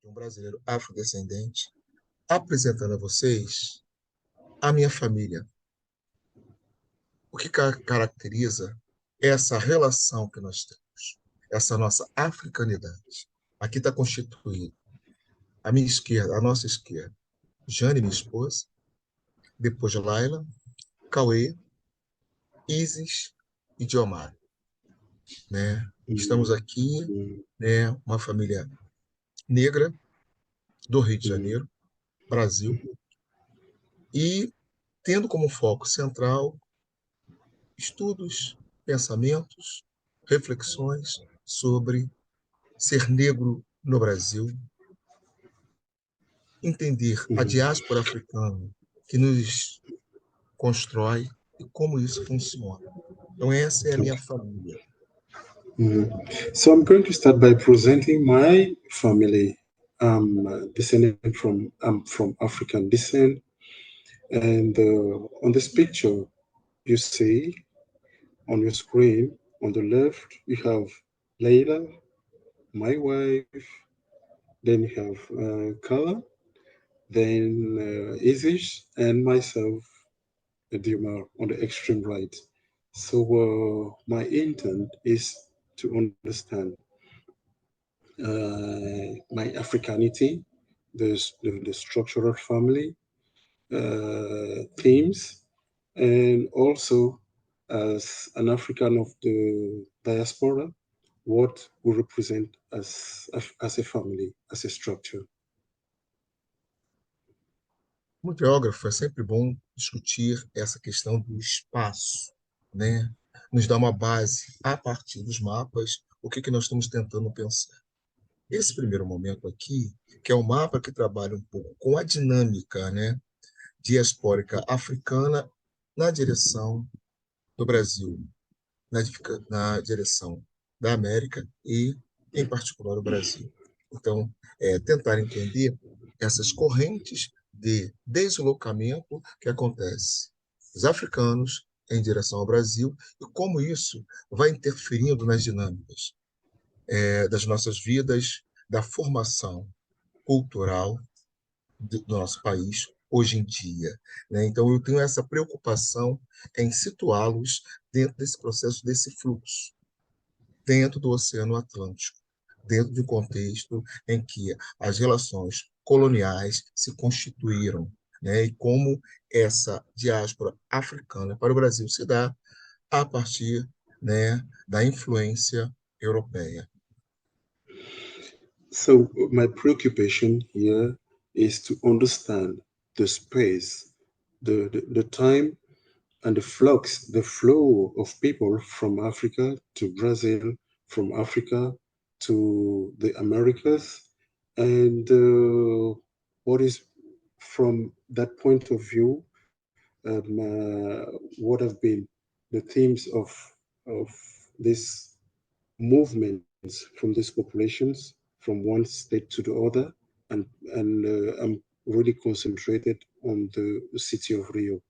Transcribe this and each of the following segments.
de um brasileiro afrodescendente, apresentando a vocês a minha família. O que caracteriza essa relação que nós temos, essa nossa africanidade. Aqui está constituído a minha esquerda, a nossa esquerda, Jane, minha esposa, depois Laila, Cauê, Isis e Diomar, né? Estamos aqui, né, uma família negra do Rio de Janeiro, Brasil, e tendo como foco central estudos, pensamentos, reflexões sobre ser negro no Brasil, entender a diáspora africana que nos constrói e como isso funciona. Então, essa é a minha família. So I'm going to start by presenting my family. I'm from African descent, and on this picture you see on your screen on the left you have Leila, my wife, then you have Kala, then Isis, and myself, Diomar, on the extreme right. So my intent is to understand my Africanity, the structural family themes, and also as an African of the diaspora, what we represent as a family, as a structure. Como geógrafo, é sempre bom discutir essa questão do espaço, né? Nos dá uma base, a partir dos mapas, o que nós estamos tentando pensar. Esse primeiro momento aqui, que é um mapa que trabalha um pouco com a dinâmica, né, diaspórica africana na direção do Brasil, na direção da América e, em particular, o Brasil. Então, tentar entender essas correntes de deslocamento que acontece dos africanos em direção ao Brasil e como isso vai interferindo nas dinâmicas das nossas vidas, da formação cultural do nosso país hoje em dia, né? Então, eu tenho essa preocupação em situá-los dentro desse processo, desse fluxo, dentro do Oceano Atlântico, dentro de um contexto em que as relações coloniais se constituíram, né? E como essa diáspora africana para o Brasil se dá a partir, né, da influência europeia. So my preoccupation here is to understand the space, the time, and the flux, the flow of people from Africa to Brazil, from Africa to the Americas, and what is from that point of view, what have been the themes of this movements from these populations from one state to the other, and I'm really concentrated on the city of Rio.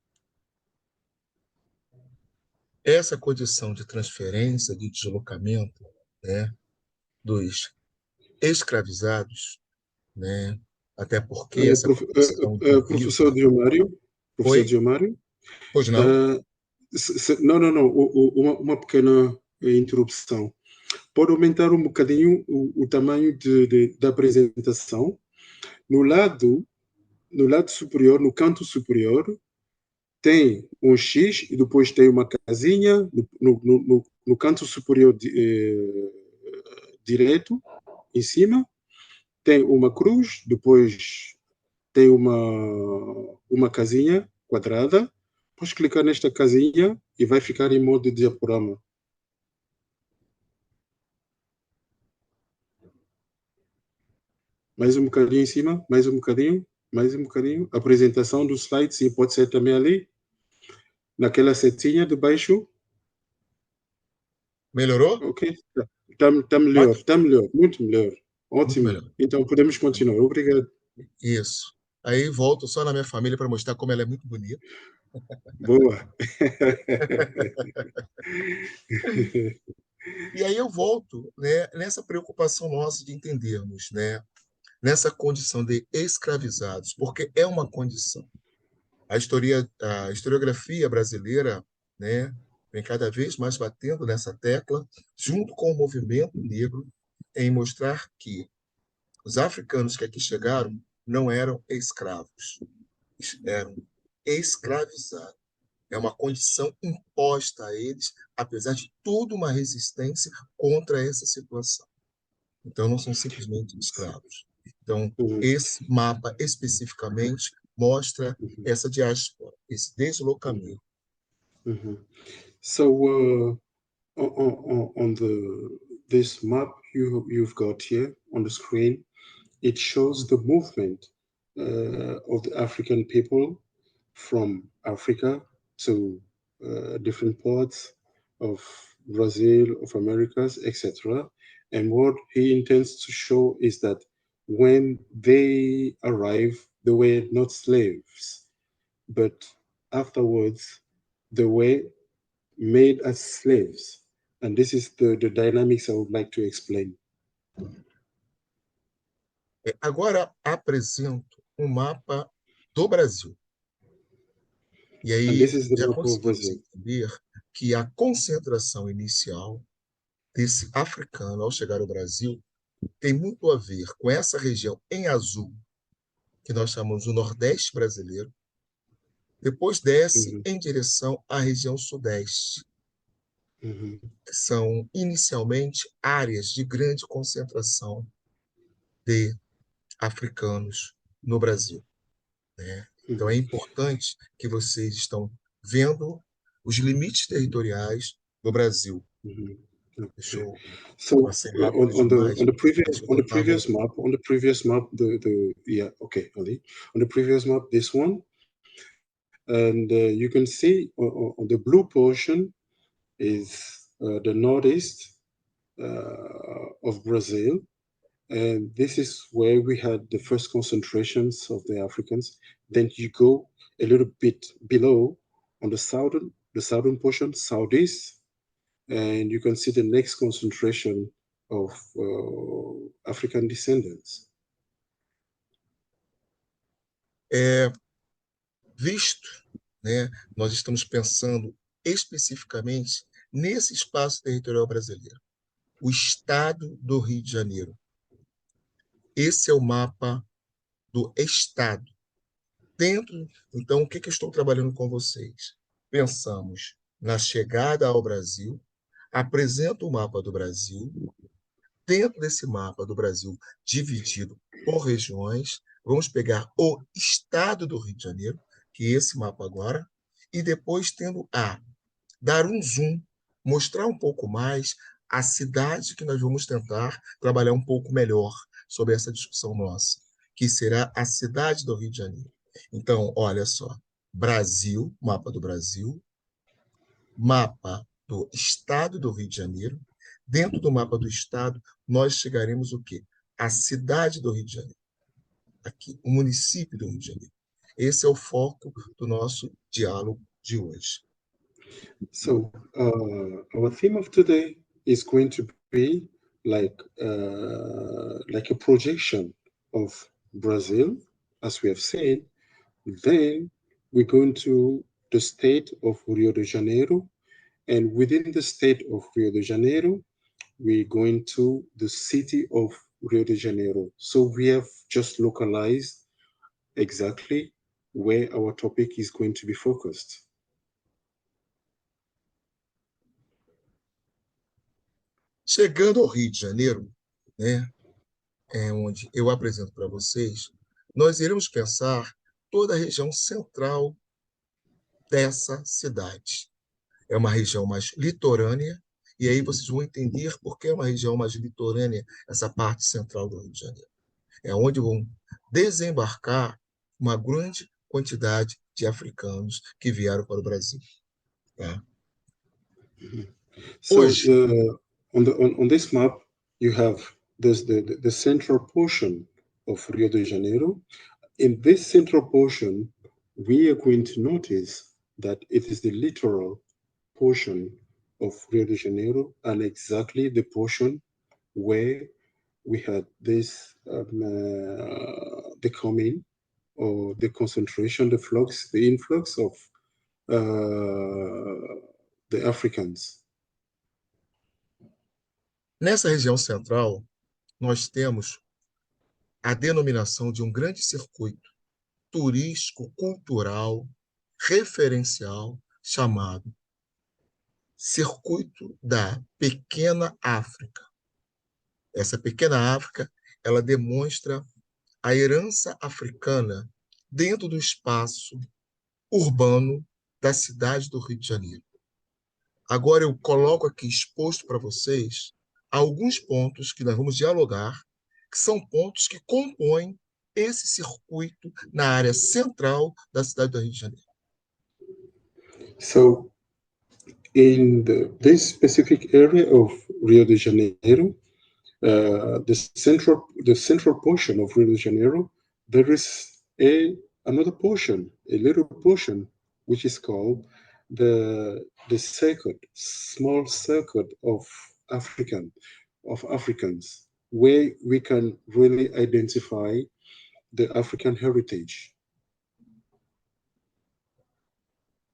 Essa condição de transferência, de deslocamento, né, dos escravizados, né, até porque essa condição de Professor vida... Diomário, professor Oi? Diomário, Pois não? não, uma pequena interrupção. Pode aumentar um bocadinho o tamanho da apresentação. No lado superior, no canto superior, tem um X e depois tem uma casinha no canto superior direito, em cima, tem uma cruz, depois tem uma casinha quadrada. Podes clicar nesta casinha e vai ficar em modo de diaporama. Mais um bocadinho em cima, mais um bocadinho, mais um bocadinho. A apresentação do slide, sim, pode ser também ali. Naquela setinha de baixo. Melhorou? Ok, está melhor, está melhor, muito melhor. Muito Ótimo. melhor. Então podemos continuar. Obrigado. Isso. Aí volto só na minha família para mostrar como ela é muito bonita. Boa. E aí eu volto, né, nessa preocupação nossa de entendermos, né, nessa condição de escravizados, porque é uma condição. A historiografia brasileira, né, vem cada vez mais batendo nessa tecla, junto com o movimento negro, em mostrar que os africanos que aqui chegaram não eram escravos, eram escravizados. É uma condição imposta a eles, apesar de toda uma resistência contra essa situação. Então, não são simplesmente escravos. Então, Mhm, esse mapa especificamente mostra mhm, essa diáspora, esse deslocamento. mhm. So on this map you've got here on the screen, it shows the movement of the African people from Africa to different parts of Brazil, of Americas, etc. And what he intends to show is that when they arrive, they were not slaves, but afterwards they were made as slaves. And this is the dynamics I would like to explain. Agora apresento um mapa do Brasil. E And aí this is the já map of conseguimos Brazil. entender que a concentração inicial desse africano ao chegar ao Brasil tem muito a ver com essa região em azul, que nós chamamos o Nordeste brasileiro, depois desce Mhm, em direção à região Sudeste, mhm, que são inicialmente áreas de grande concentração de africanos no Brasil, né? Então é mhm, importante que vocês estão vendo os limites territoriais do Brasil. mhm. Deixa Okay. eu So acelerar um pouquinho mais, mas on eu the estava. previous map, the yeah, okay, Ali. On the previous map, this one, and you can see on the blue portion is the northeast of Brazil, and this is where we had the first concentrations of the Africans. Then you go a little bit below on the southern portion, southeast, and you can see the next concentration of African descendants. Visto, né, nós estamos pensando especificamente nesse espaço territorial brasileiro, o estado do Rio de Janeiro. Esse é o mapa do estado. Dentro, então, o que eu estou trabalhando com vocês? Pensamos na chegada ao Brasil, apresento o mapa do Brasil, dentro desse mapa do Brasil, dividido por regiões, vamos pegar o estado do Rio de Janeiro, que é esse mapa agora, e depois tendo dar um zoom, mostrar um pouco mais a cidade que nós vamos tentar trabalhar um pouco melhor sobre essa discussão nossa, que será a cidade do Rio de Janeiro. Então, olha só, Brasil, mapa do Brasil, mapa do estado do Rio de Janeiro. Dentro do mapa do estado, nós chegaremos o quê? A cidade do Rio de Janeiro. Aqui, o município do Rio de Janeiro. Esse é o foco do nosso diálogo de hoje. So our theme of today is going to be like a projection of Brazil, as we have seen. Then we go into the state of Rio de Janeiro, and within the state of Rio de Janeiro, we go into the city of Rio de Janeiro. So we have just localized exactly where our topic is going to be focused. Chegando ao Rio de Janeiro, né, é onde eu apresento para vocês, nós iremos pensar toda a região central dessa cidade. É uma região mais litorânea, e aí vocês vão entender por que é uma região mais litorânea, essa parte central do Rio de Janeiro. É onde vão desembarcar uma grande quantidade de africanos que vieram para o Brasil. Tá? So Hoje, on this map, you have the central portion of Rio de Janeiro. In this central portion, we are going to notice that it is the littoral portion of Rio de Janeiro and exactly the portion where we had this the coming or the concentration, the flux, the influx of the Africans. Nessa região central, nós temos a denominação de um grande circuito turístico, cultural, referencial, chamado Circuito da Pequena África. Essa Pequena África, ela demonstra a herança africana dentro do espaço urbano da cidade do Rio de Janeiro. Agora eu coloco aqui exposto para vocês alguns pontos que nós vamos dialogar, que são pontos que compõem esse circuito na área central da cidade do Rio de Janeiro. So, in this specific area of Rio de Janeiro, the central portion of Rio de Janeiro, there is another portion, a little portion, which is called the small circuit of Africans, where we can really identify the African heritage.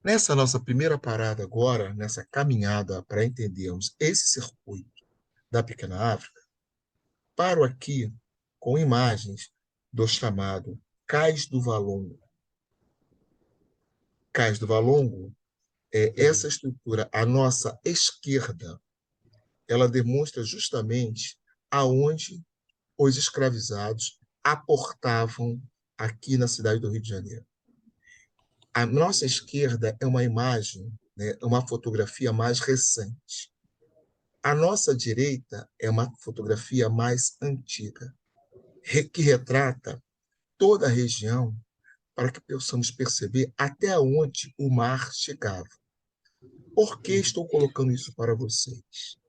Nessa nossa primeira parada agora, nessa caminhada para entendermos esse circuito da Pequena África, paro aqui com imagens do chamado Cais do Valongo. Cais do Valongo é essa estrutura à nossa esquerda, ela demonstra justamente aonde os escravizados aportavam aqui na cidade do Rio de Janeiro. A nossa esquerda é uma imagem, né, uma fotografia mais recente. A nossa direita é uma fotografia mais antiga, que retrata toda a região para que possamos perceber até onde o mar chegava. Por que estou colocando isso para vocês?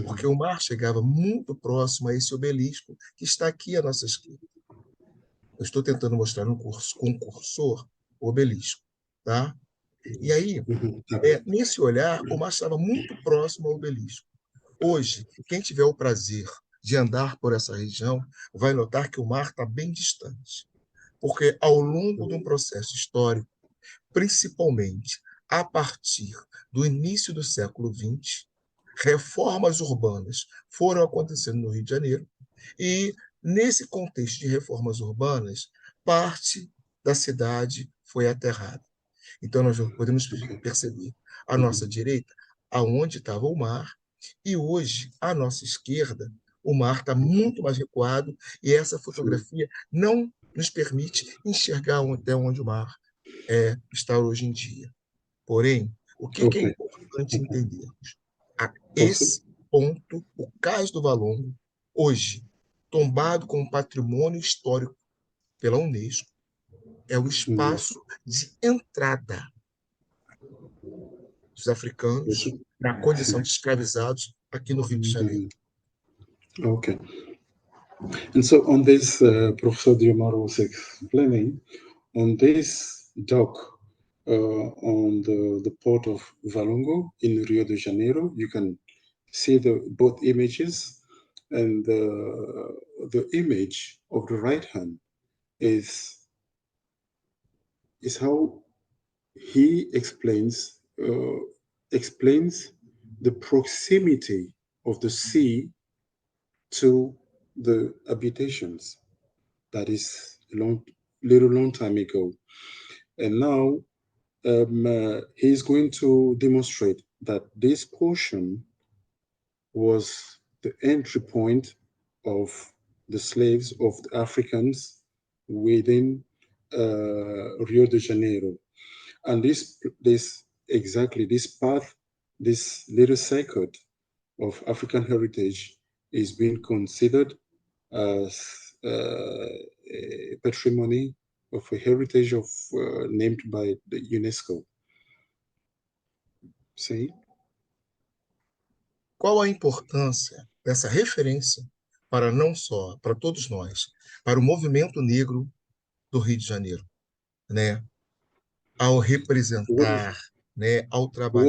Porque o mar chegava muito próximo a esse obelisco que está aqui à nossa esquerda. Eu estou tentando mostrar no curso, com o cursor o obelisco. Tá? E aí, nesse olhar, o mar estava muito próximo ao obelisco. Hoje, quem tiver o prazer de andar por essa região vai notar que o mar está bem distante. Porque ao longo de um processo histórico, principalmente a partir do início do século XX, reformas urbanas foram acontecendo no Rio de Janeiro e, nesse contexto de reformas urbanas, parte da cidade foi aterrada. Então, nós podemos perceber à nossa direita aonde estava o mar e hoje, à nossa esquerda, o mar está muito mais recuado e essa fotografia não nos permite enxergar até onde o mar está hoje em dia. Porém, o que é importante entendermos? Esse ponto, o Cais do Valongo, hoje tombado como patrimônio histórico pela Unesco, é o espaço de entrada dos africanos na condição de escravizados aqui no Rio de Janeiro. Okay. And so on this, Professor Diomaro was explaining, on this dock on the port of Valongo in Rio de Janeiro, you can see both images, and the image of the right hand is how he explains the proximity of the sea to the habitations. That is a long time ago, and now he's going to demonstrate that this portion was the entry point of the slaves, of the Africans within Rio de Janeiro. And this path, this little circuit of African heritage is being considered as a patrimony of a heritage named by the UNESCO. Sim. Qual a importância dessa referência para não só, para todos nós, para o movimento negro do Rio de Janeiro, né? Ao representar, né, ao trabalhar.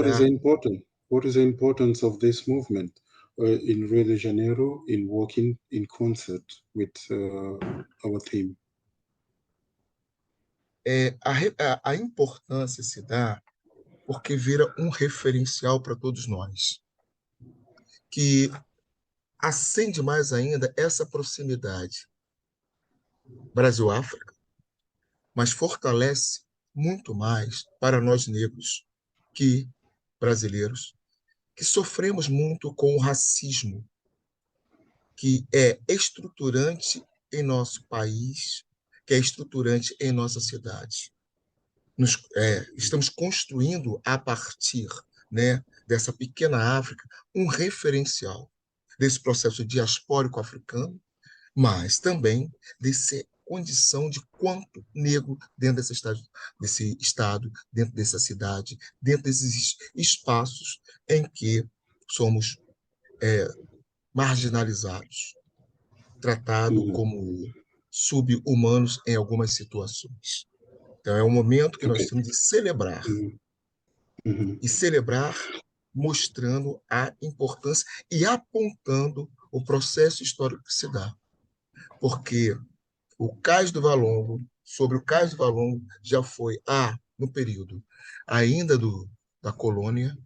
What is the importance of this movement in Rio de Janeiro in working in concert with our team? A importância se dá porque vira um referencial para todos nós, que acende mais ainda essa proximidade Brasil-África, mas fortalece muito mais para nós negros que brasileiros, que sofremos muito com o racismo, que é estruturante em nosso país, que é estruturante em nossa cidade. Estamos construindo, a partir, né, dessa pequena África, um referencial desse processo diaspórico africano, mas também dessa condição de quanto negro dentro desse estado, dentro dessa cidade, dentro desses espaços em que somos marginalizados, tratados Mhm. como sub-humanos em algumas situações. Então, é um momento que nós Okay. temos de celebrar, Mhm. Mhm. e celebrar mostrando a importância e apontando o processo histórico que se dá. Porque o Cais do Valongo, sobre o Cais do Valongo, já foi, no período ainda da colônia,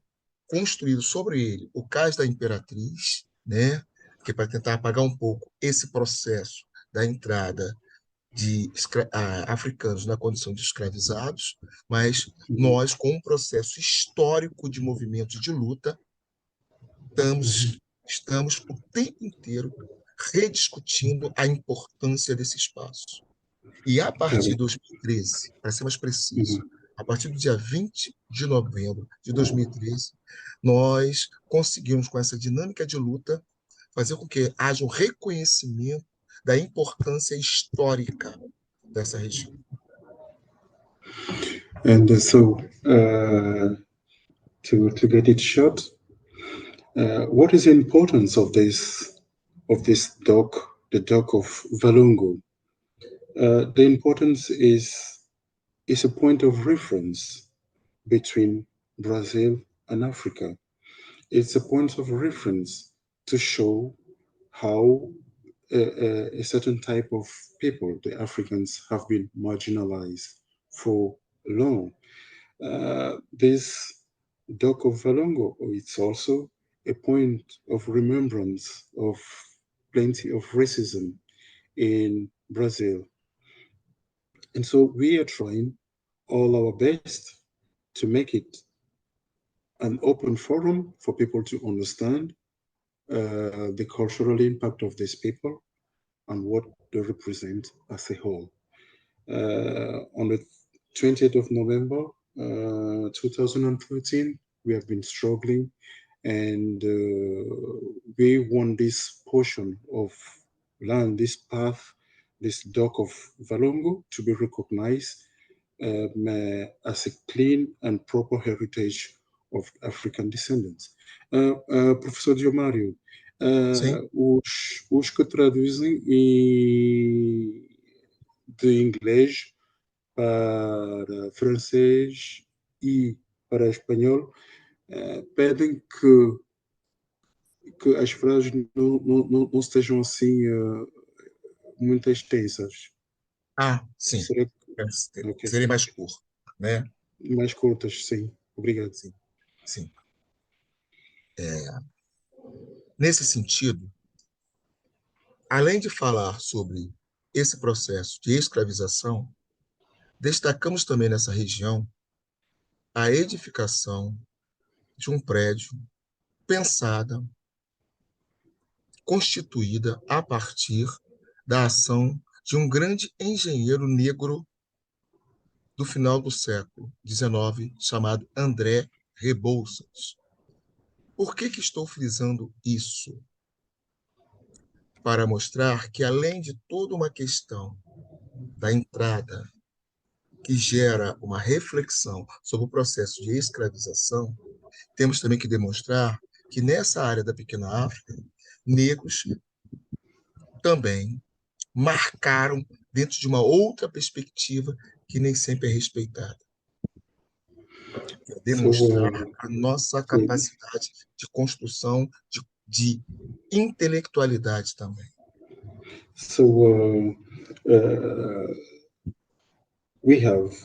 construído sobre ele o Cais da Imperatriz, né, que é para tentar apagar um pouco esse processo da entrada de africanos na condição de escravizados, mas Mhm. nós, com um processo histórico de movimentos de luta, Mhm. estamos o tempo inteiro rediscutindo a importância desse espaço. E a partir Okay. de 2013, para ser mais preciso, Mhm. a partir do dia 20 de novembro de 2013, nós conseguimos, com essa dinâmica de luta, fazer com que haja um reconhecimento da importância histórica dessa região. And so, to get it short, what is the importance of this dock, the dock of Valungu? The importance is a point of reference between Brazil and Africa. It's a point of reference to show how a certain type of people, the Africans, have been marginalized for long. This Dock of Valongo, it's also a point of remembrance of plenty of racism in Brazil. And so we are trying all our best to make it an open forum for people to understand the cultural impact of these people and what they represent as a whole. On the 20th of November 2013, we have been struggling and we want this portion of land, this path, this dock of Valongo to be recognized as a clean and proper heritage of African descendants. Professor Diomário, Sim? os que traduzem de inglês para francês e para espanhol pedem que as frases não estejam assim muito extensas. Sim. Será que... Que Ok. seria mais curto, né? Mais curtas, sim. Obrigado. Sim, sim. Nesse sentido, além de falar sobre esse processo de escravização, destacamos também nessa região a edificação de um prédio pensada, constituída a partir da ação de um grande engenheiro negro do final do século XIX, chamado André Rebouças. Por que estou frisando isso? Para mostrar que, além de toda uma questão da entrada, que gera uma reflexão sobre o processo de escravização, temos também que demonstrar que, nessa área da Pequena África, negros também marcaram dentro de uma outra perspectiva que nem sempre é respeitada. É So, demonstrar a nossa sim. capacidade de construção de intelectualidade também. So we have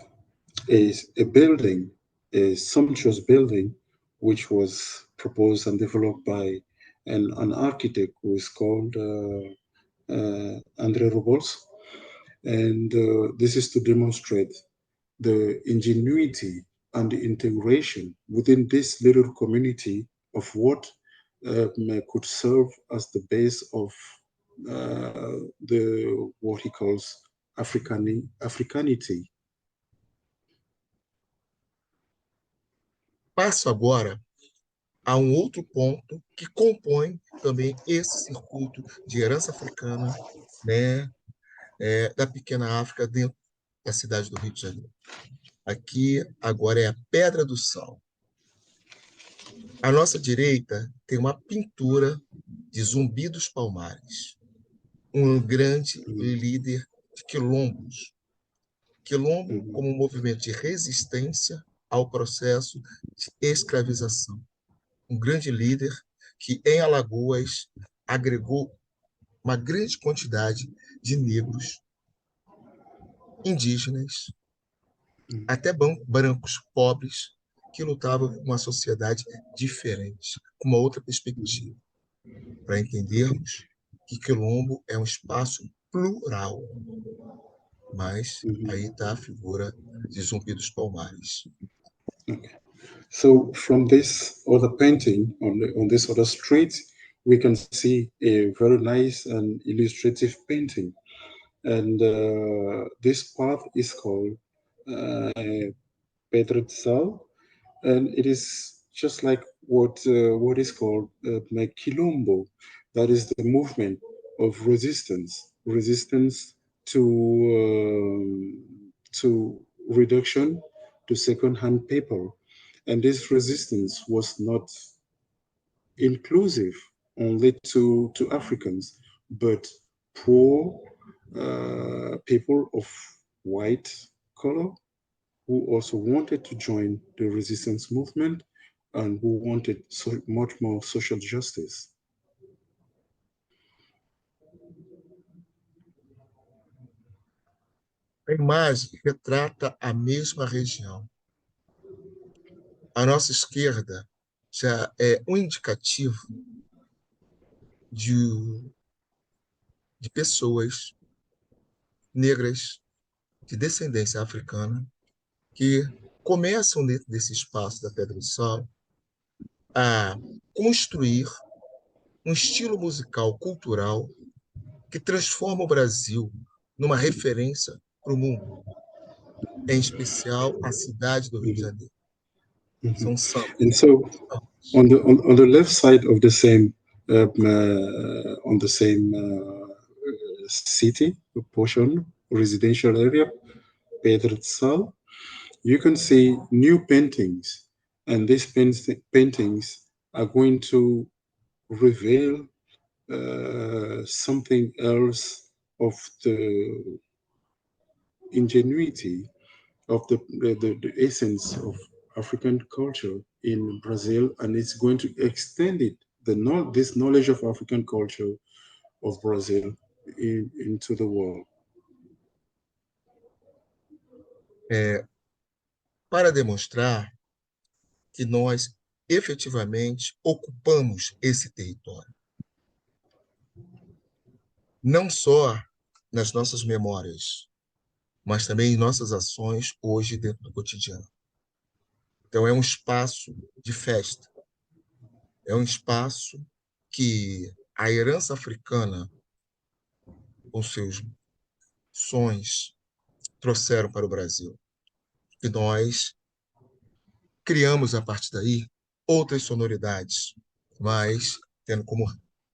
a building, a sumptuous building, which was proposed and developed by an architect who is called André Robols. And this is to demonstrate the ingenuity and the integration within this little community of what could serve as the base of the what he calls Africanity. Passo agora a um outro ponto que compõe também esse circuito de herança africana, né, da pequena África dentro da cidade do Rio de Janeiro. Aqui agora é a Pedra do Sal. À nossa direita tem uma pintura de Zumbi dos Palmares, um grande líder de quilombos. Quilombo como um movimento de resistência ao processo de escravização. Um grande líder que, em Alagoas, agregou uma grande quantidade de negros, indígenas, até brancos, pobres, que lutavam por uma sociedade diferente, com uma outra perspectiva, para entendermos que Quilombo é um espaço plural. Mas aí está a figura de Zumbi dos Palmares. Okay. So from this other painting on this other street, we can see a very nice and illustrative painting. And this path is called Pedro de Sal, and it is just like what is called Quilombo. That is the movement of resistance to reduction to second-hand paper. And this resistance was not inclusive only to Africans, but poor people of white color who also wanted to join the resistance movement and who wanted so much more social justice. A imagem retrata a mesma região. À nossa esquerda já é um indicativo de pessoas negras de descendência africana que começam dentro desse espaço da Pedra do Sal a construir um estilo musical cultural que transforma o Brasil numa referência para o mundo, em especial a cidade do Rio de Janeiro. São sambas. And so on the left side of the same city portion, residential area, Pedro de Sal, you can see new paintings, and these paintings are going to reveal something else of the ingenuity of the essence of African culture in Brazil, and it's going to extend it, this knowledge of African culture of Brazil into the world. Para demonstrar que nós efetivamente ocupamos esse território. Não só nas nossas memórias, mas também em nossas ações hoje dentro do cotidiano. Então, é um espaço de festa, é um espaço que a herança africana, com seus sons, trouxeram para o Brasil. E nós criamos, a partir daí, outras sonoridades, mas tendo como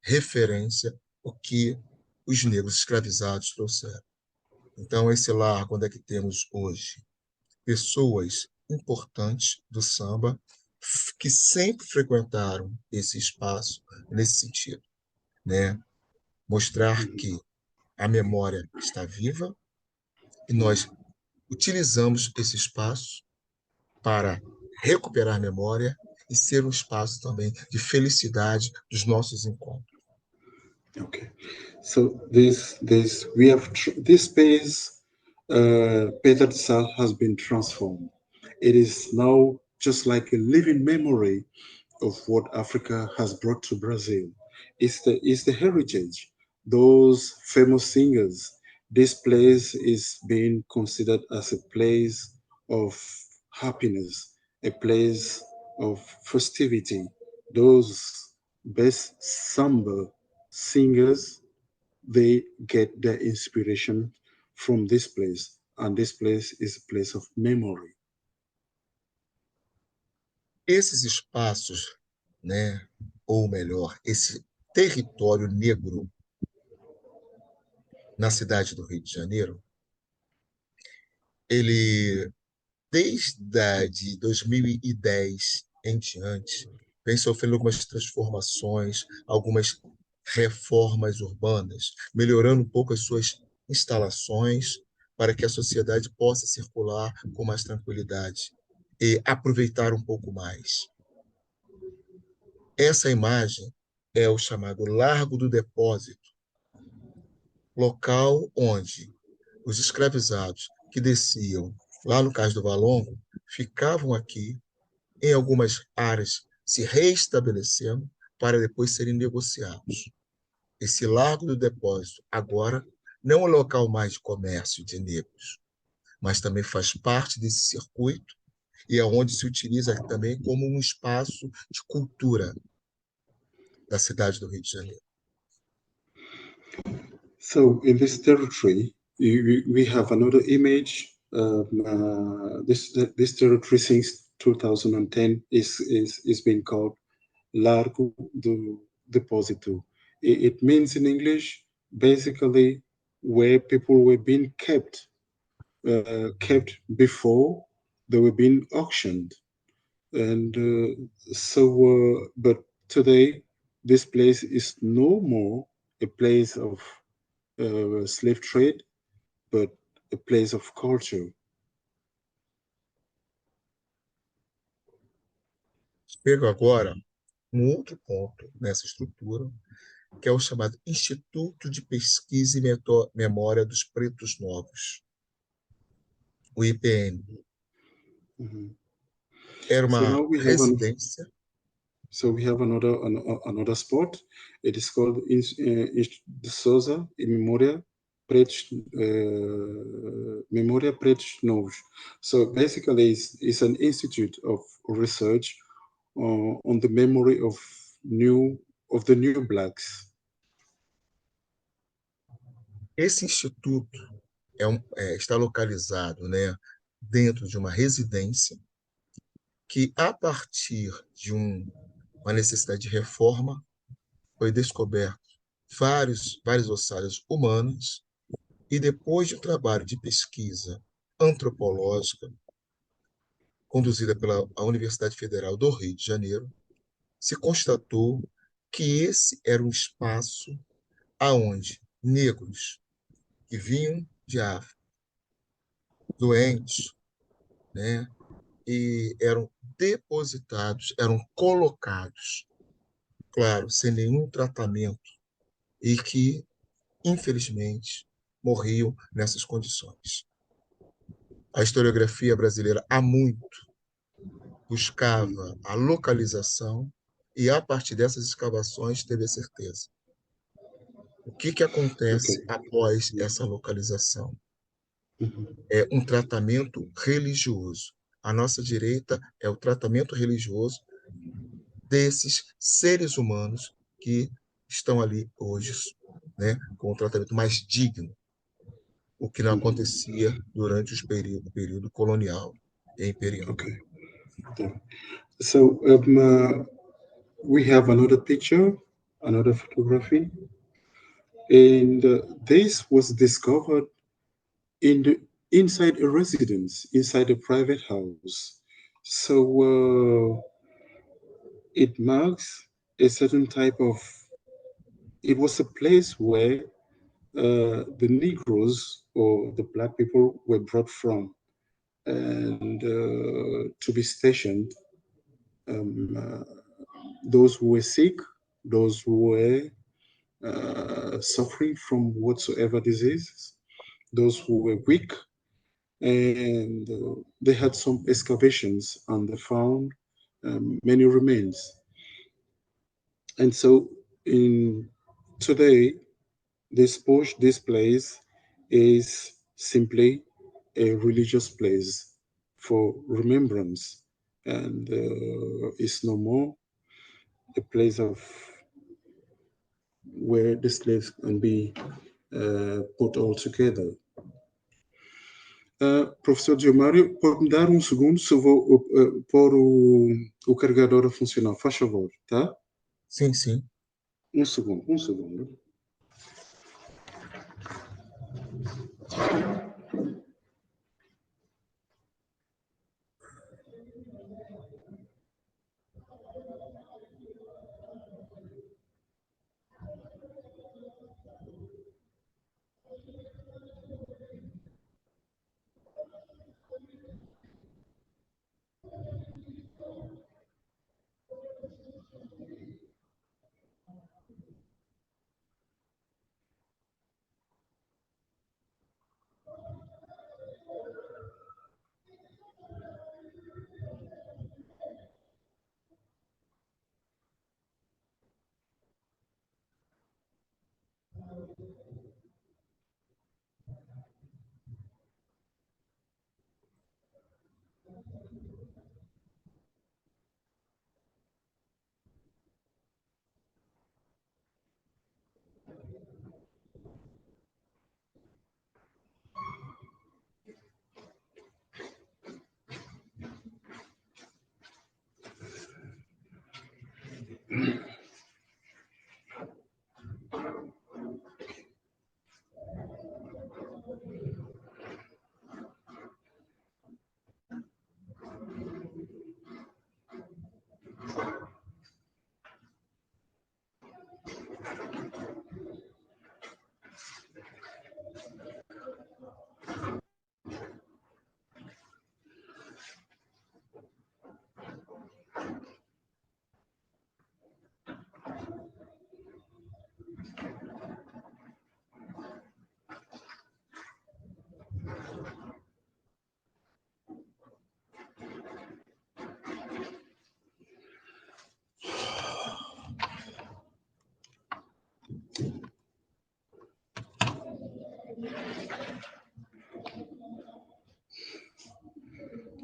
referência o que os negros escravizados trouxeram. Então, esse largo, onde é que temos hoje pessoas importantes do samba que sempre frequentaram esse espaço nesse sentido, né? Mostrar que a memória está viva e nós utilizamos esse espaço para recuperar memória e ser um espaço também de felicidade dos nossos encontros. Okay, so this space, Peter Sal has been transformed. It is now just like a living memory of what Africa has brought to Brazil. It's the heritage, those famous singers. This place is being considered as a place of happiness, a place of festivity. Those best samba singers, they get their inspiration from this place, and this place is a place of memory. Esses espaços, né, ou melhor, esse território negro na cidade do Rio de Janeiro, ele, de 2010 em diante, vem sofrendo algumas transformações, algumas reformas urbanas, melhorando um pouco as suas instalações para que a sociedade possa circular com mais tranquilidade e aproveitar um pouco mais. Essa imagem é o chamado Largo do Depósito, local onde os escravizados que desciam lá no Cais do Valongo ficavam aqui, em algumas áreas se reestabelecendo para depois serem negociados. Esse Largo do Depósito agora não é um local mais de comércio de negros, mas também faz parte desse circuito e é onde se utiliza também como um espaço de cultura da cidade do Rio de Janeiro. So in this territory, we have another image. This territory since 2010 is being called Largo do Depósito. It means in English basically where people were being kept before they were being auctioned, and but today this place is no more a place of slave trade, but a place of culture. Chego agora um outro ponto nessa estrutura, que é o chamado Instituto de Pesquisa e Memória dos Pretos Novos, o IPN. Era So uma now residência. So we have another spot. It is called de Souza e Memória Pretos Novos. So basically, it's an institute of research on the memory of the new blacks. Esse instituto está localizado, né, dentro de uma residência que, a partir de uma necessidade de reforma, foi descoberto várias ossárias humanas e, depois de um trabalho de pesquisa antropológica conduzida pela Universidade Federal do Rio de Janeiro, se constatou que esse era um espaço aonde negros que vinham de África, doentes, né, e eram depositados, eram colocados, claro, sem nenhum tratamento, e que, infelizmente, morriam nessas condições. A historiografia brasileira há muito buscava a localização e, a partir dessas escavações, teve a certeza. O que acontece após essa localização? É um tratamento religioso. À nossa direita é o tratamento religioso desses seres humanos que estão ali hoje, né, com um tratamento mais digno, o que não acontecia durante o período colonial e imperial. Okay. So we have another picture, another photography, and this was discovered inside a residence, inside a private house. So it marks a certain type of. It was a place where the Negroes or the Black people were brought from, and to be stationed those who were sick, those who were suffering from whatsoever diseases, those who were weak, and they had some excavations and they found many remains. And so in today, this place is simply a religious place for remembrance, and it's no more a place of where the slaves can be put all together. Professor Gilmário, pode me dar um segundo se eu vou pôr o carregador a funcionar, faz favor, tá? Sim, sim. Um segundo, um segundo.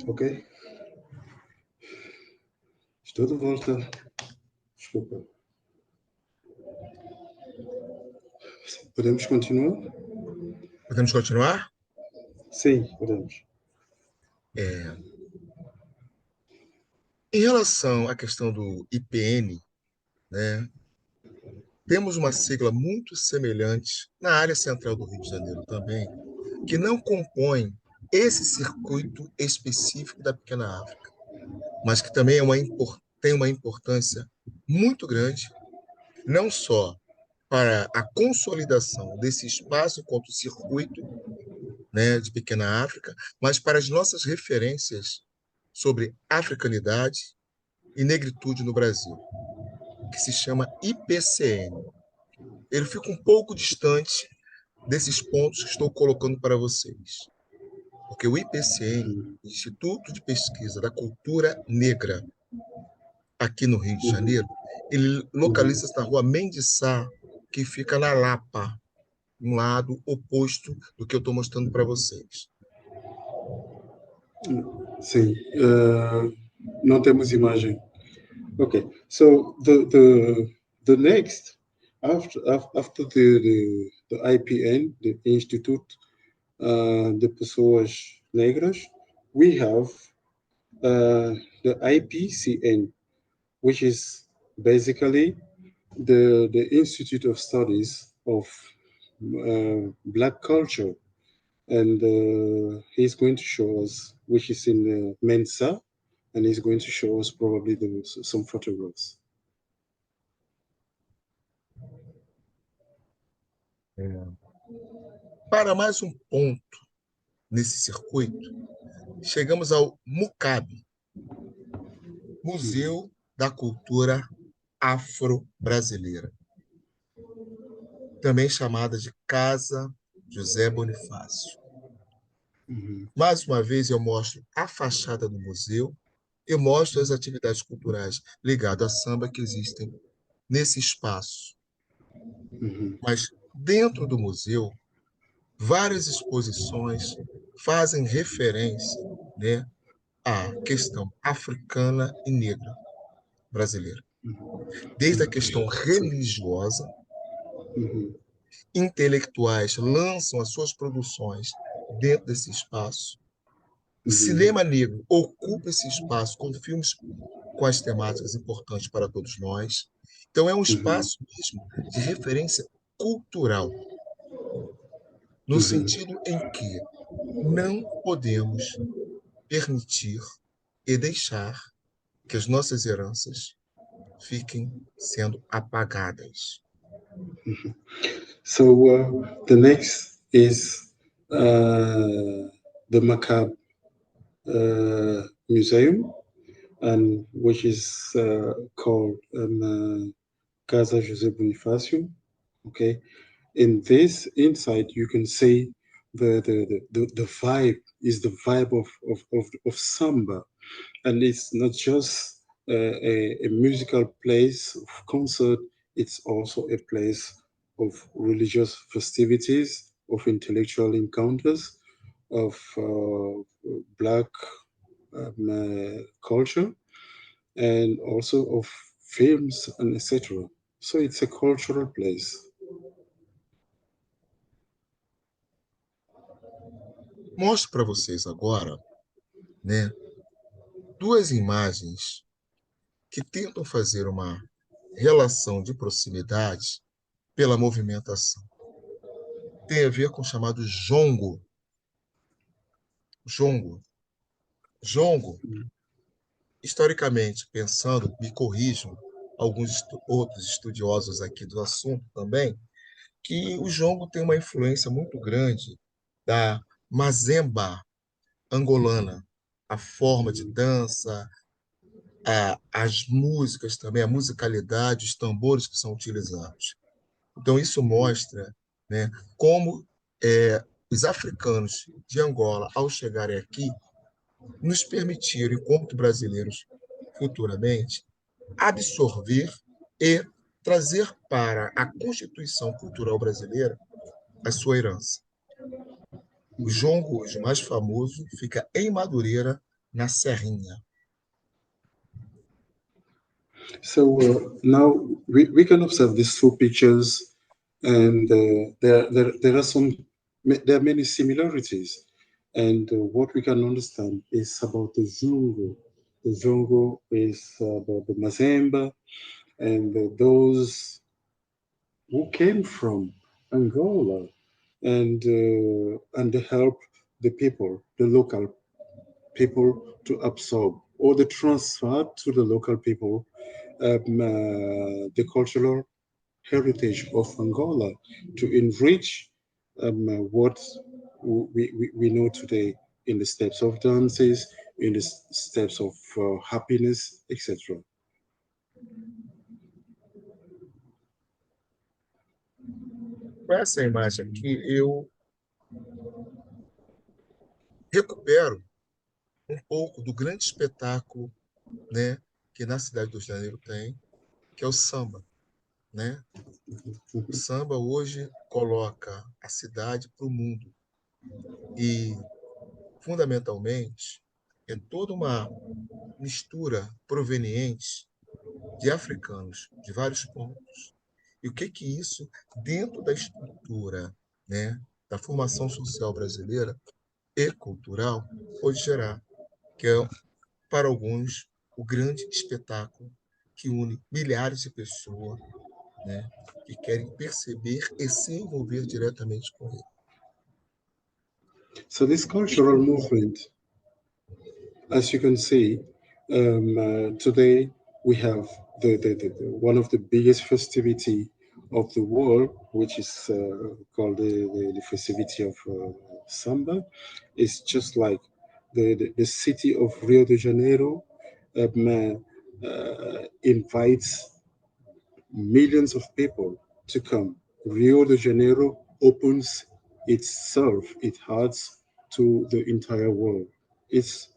Ok. Estou de volta. Desculpa. Podemos continuar? Podemos continuar? Sim, podemos. Em relação à questão do IPN, né, temos uma sigla muito semelhante na área central do Rio de Janeiro também, que não compõe esse circuito específico da Pequena África, mas que também tem uma importância muito grande, não só para a consolidação desse espaço enquanto circuito, né, de Pequena África, mas para as nossas referências sobre africanidade e negritude no Brasil, que se chama IPCN. Ele fica um pouco distante desses pontos que estou colocando para vocês, porque o IPCN, Instituto de Pesquisa da Cultura Negra, aqui no Rio de Janeiro, ele localiza-se na rua Mendes Sá, que fica na Lapa, um lado oposto do que eu estou mostrando para vocês. Sim. Não temos imagem. Okay. So the next after the IPN, the Institute de Pessoas Negras, we have the IPCN, which is basically the Institute of Studies of Black Culture, and he's going to show us, which is in Mensa, and he's going to show us probably some photographs. Para mais um ponto nesse circuito, chegamos ao MUCAB, Museu da Cultura Afro-Brasileira, também chamada de Casa José Bonifácio. Mais uma vez, eu mostro a fachada do museu, eu mostro as atividades culturais ligadas a samba que existem nesse espaço. Mas dentro do museu, várias exposições fazem referência, né, à questão africana e negra brasileira. Desde a questão religiosa, intelectuais lançam as suas produções dentro desse espaço. O cinema negro ocupa esse espaço com filmes com as temáticas importantes para todos nós. Então, é um espaço mesmo de referência cultural, no sentido em que não podemos permitir e deixar que as nossas heranças fiquem sendo apagadas. So the next is the Macab Museum, and which is called Casa José Bonifácio. Okay, in this inside you can see the vibe is the vibe of samba, and it's not just a musical place of concert, it's also a place of religious festivities, of intellectual encounters, of black culture, and also of films and etc. So it's a cultural place. Mostro para vocês agora, né, duas imagens que tentam fazer uma relação de proximidade pela movimentação. Tem a ver com o chamado jongo. Jongo. Jongo, historicamente pensando, me corrijam alguns outros estudiosos aqui do assunto também, que o jongo tem uma influência muito grande da mazemba angolana, a forma de dança, as músicas também, a musicalidade, os tambores que são utilizados. Então, isso mostra, né, como os africanos de Angola, ao chegarem aqui, nos permitiram, enquanto brasileiros, futuramente, absorver e trazer para a Constituição Cultural Brasileira a sua herança. O jongo, hoje mais famoso, fica em Madureira, na Serrinha. So now we can observe these two pictures, and there are there are many similarities. And what we can understand is about the Zungo. The Zungo is about the Mazemba, and those who came from Angola, and they help the people, the local people, to absorb or they transfer to the local people the cultural heritage of Angola to enrich what we know today in the steps of dances, in the steps of happiness, etc. Com essa imagem aqui, eu recupero um pouco do grande espetáculo, né, que na cidade do Rio de Janeiro tem, que é o samba, né? O samba hoje coloca a cidade para o mundo e, fundamentalmente, é toda uma mistura proveniente de africanos de vários pontos. E o que isso, dentro da estrutura, né, da formação social brasileira e cultural, pode gerar, que é, para alguns, o grande espetáculo que une milhares de pessoas, né, que querem perceber e se envolver diretamente com ele. So this cultural movement, as you can see, today we have the one of the biggest festivity of the world, which is called the festivity of samba. It's just like the city of Rio de Janeiro invites millions of people to come. Rio de Janeiro opens itself, its hearts to the entire world. It's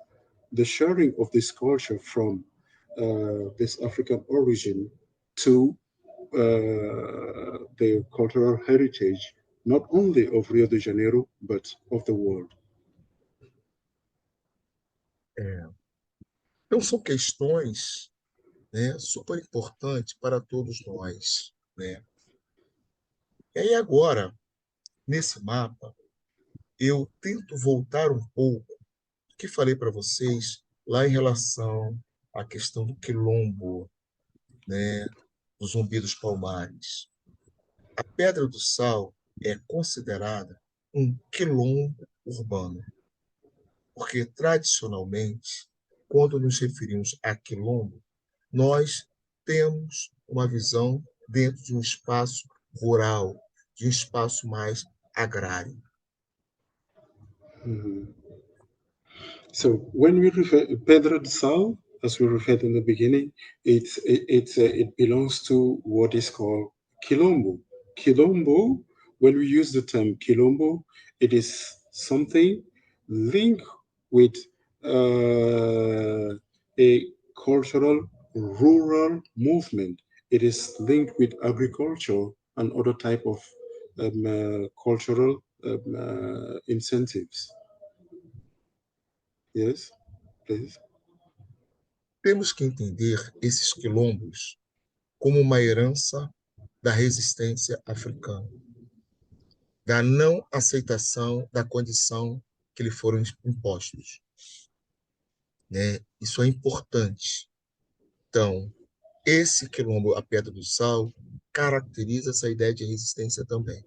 the sharing of this culture from this African origin to the cultural heritage, not only of Rio de Janeiro, but of the world. Então, são questões, né, super importantes para todos nós, né? E aí agora, nesse mapa, eu tento voltar um pouco do que falei para vocês lá em relação à questão do quilombo, né, do Zumbi dos Palmares. A Pedra do Sal é considerada um quilombo urbano, porque tradicionalmente, quando nos referimos a quilombo, nós temos uma visão dentro de um espaço rural, de um espaço mais agrário. So when we refer Pedra do Sal, as we referred in the beginning, it belongs to what is called Quilombo. Quilombo, when we use the term Quilombo, it is something linked with a cultural rural movement. It is linked with agriculture and other type of cultural incentives. Yes, please. Temos que entender esses quilombos como uma herança da resistência africana, da não aceitação da condição que lhe foram impostos, né? Isso é importante. Então, esse quilombo, a Pedra do Sal, caracteriza essa ideia de resistência também.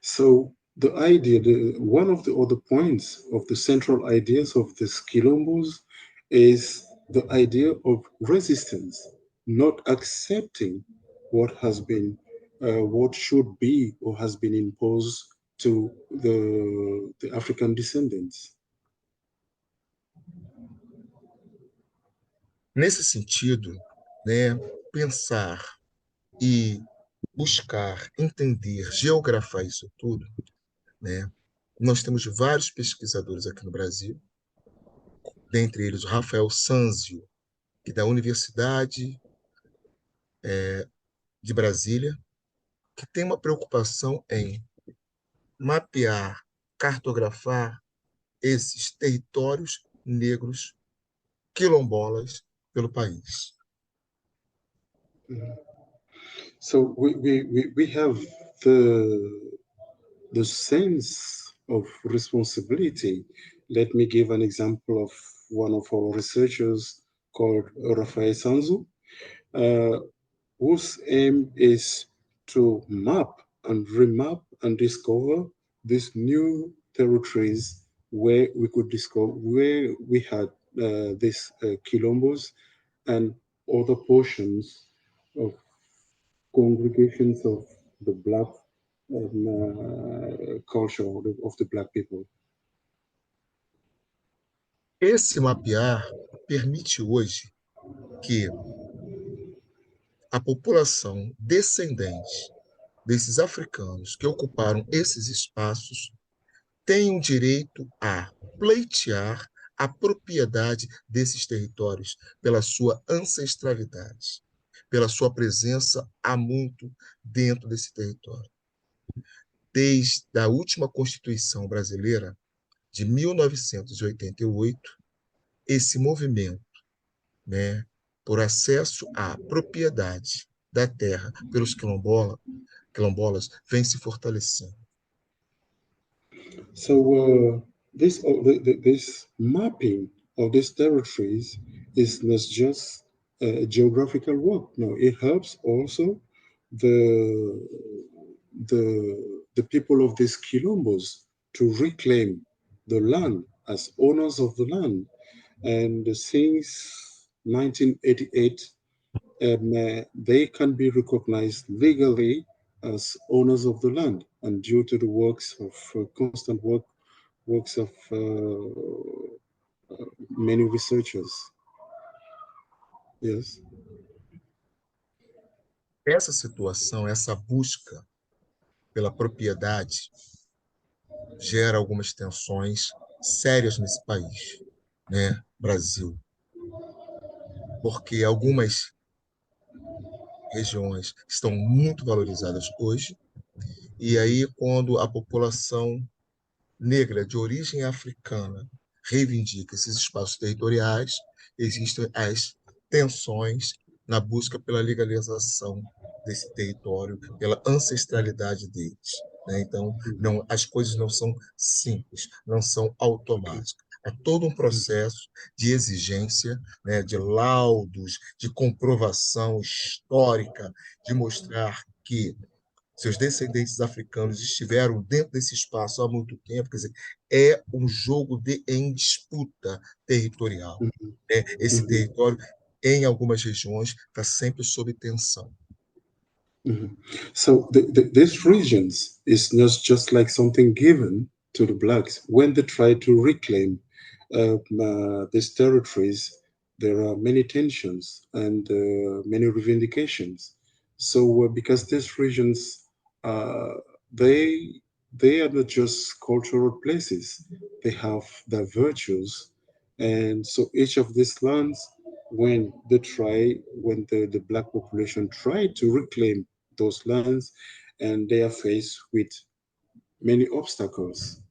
So the idea, one of the other points of the central ideas of the quilombos is the idea of resistance, not accepting what has been, what should be or has been imposed to the African descendants. Nesse sentido, né, pensar e buscar entender, geografar isso tudo, né? Nós temos vários pesquisadores aqui no Brasil, dentre eles o Rafael Sanzio, que é da Universidade de Brasília, que tem uma preocupação em mapear, cartografar esses territórios negros quilombolas pelo país. So we have the sense of responsibility. Let me give an example of one of our researchers called Rafael Sanzu, whose aim is to map and remap and discover these new territories where we could discover where we had these quilombos and other portions of congregations of the Black culture of the Black people. Esse mapear permite hoje que a população descendente desses africanos que ocuparam esses espaços tenham direito a pleitear a propriedade desses territórios pela sua ancestralidade, pela sua presença há muito dentro desse território. Desde a última Constituição brasileira, de 1988, esse movimento, né, por acesso à propriedade da terra pelos quilombolas vem se fortalecendo. So this mapping of these territories is not just geographical work. No, it helps also the people of these quilombos to reclaim the land as owners of the land. And since 1988, they can be recognized legally as owners of the land, and due to the works of constant works of many researchers. Yes. Essa situação, essa busca pela propriedade gera algumas tensões sérias nesse país, né, Brasil, porque algumas regiões estão muito valorizadas hoje, e aí quando a população negra de origem africana reivindica esses espaços territoriais, existem as tensões na busca pela legalização desse território, pela ancestralidade deles, né? Então, Mhm. não, as coisas não são simples, não são Okay. automáticas. É todo um Mhm. processo de exigência, né, de laudos, de comprovação histórica, de mostrar que seus descendentes africanos estiveram dentro desse espaço há muito tempo, quer dizer, é um jogo em disputa territorial, Mhm. né? Esse Mhm. território, em algumas regiões, está sempre sob tensão. Mhm. So these regions is not just like something given to the blacks. When they try to reclaim these territories, there are many tensions and many reivindications. So because these regions, uh, they they are not just cultural places. They have their virtues, and so each of these lands, when the black population try to reclaim those lands, and they are faced with many obstacles.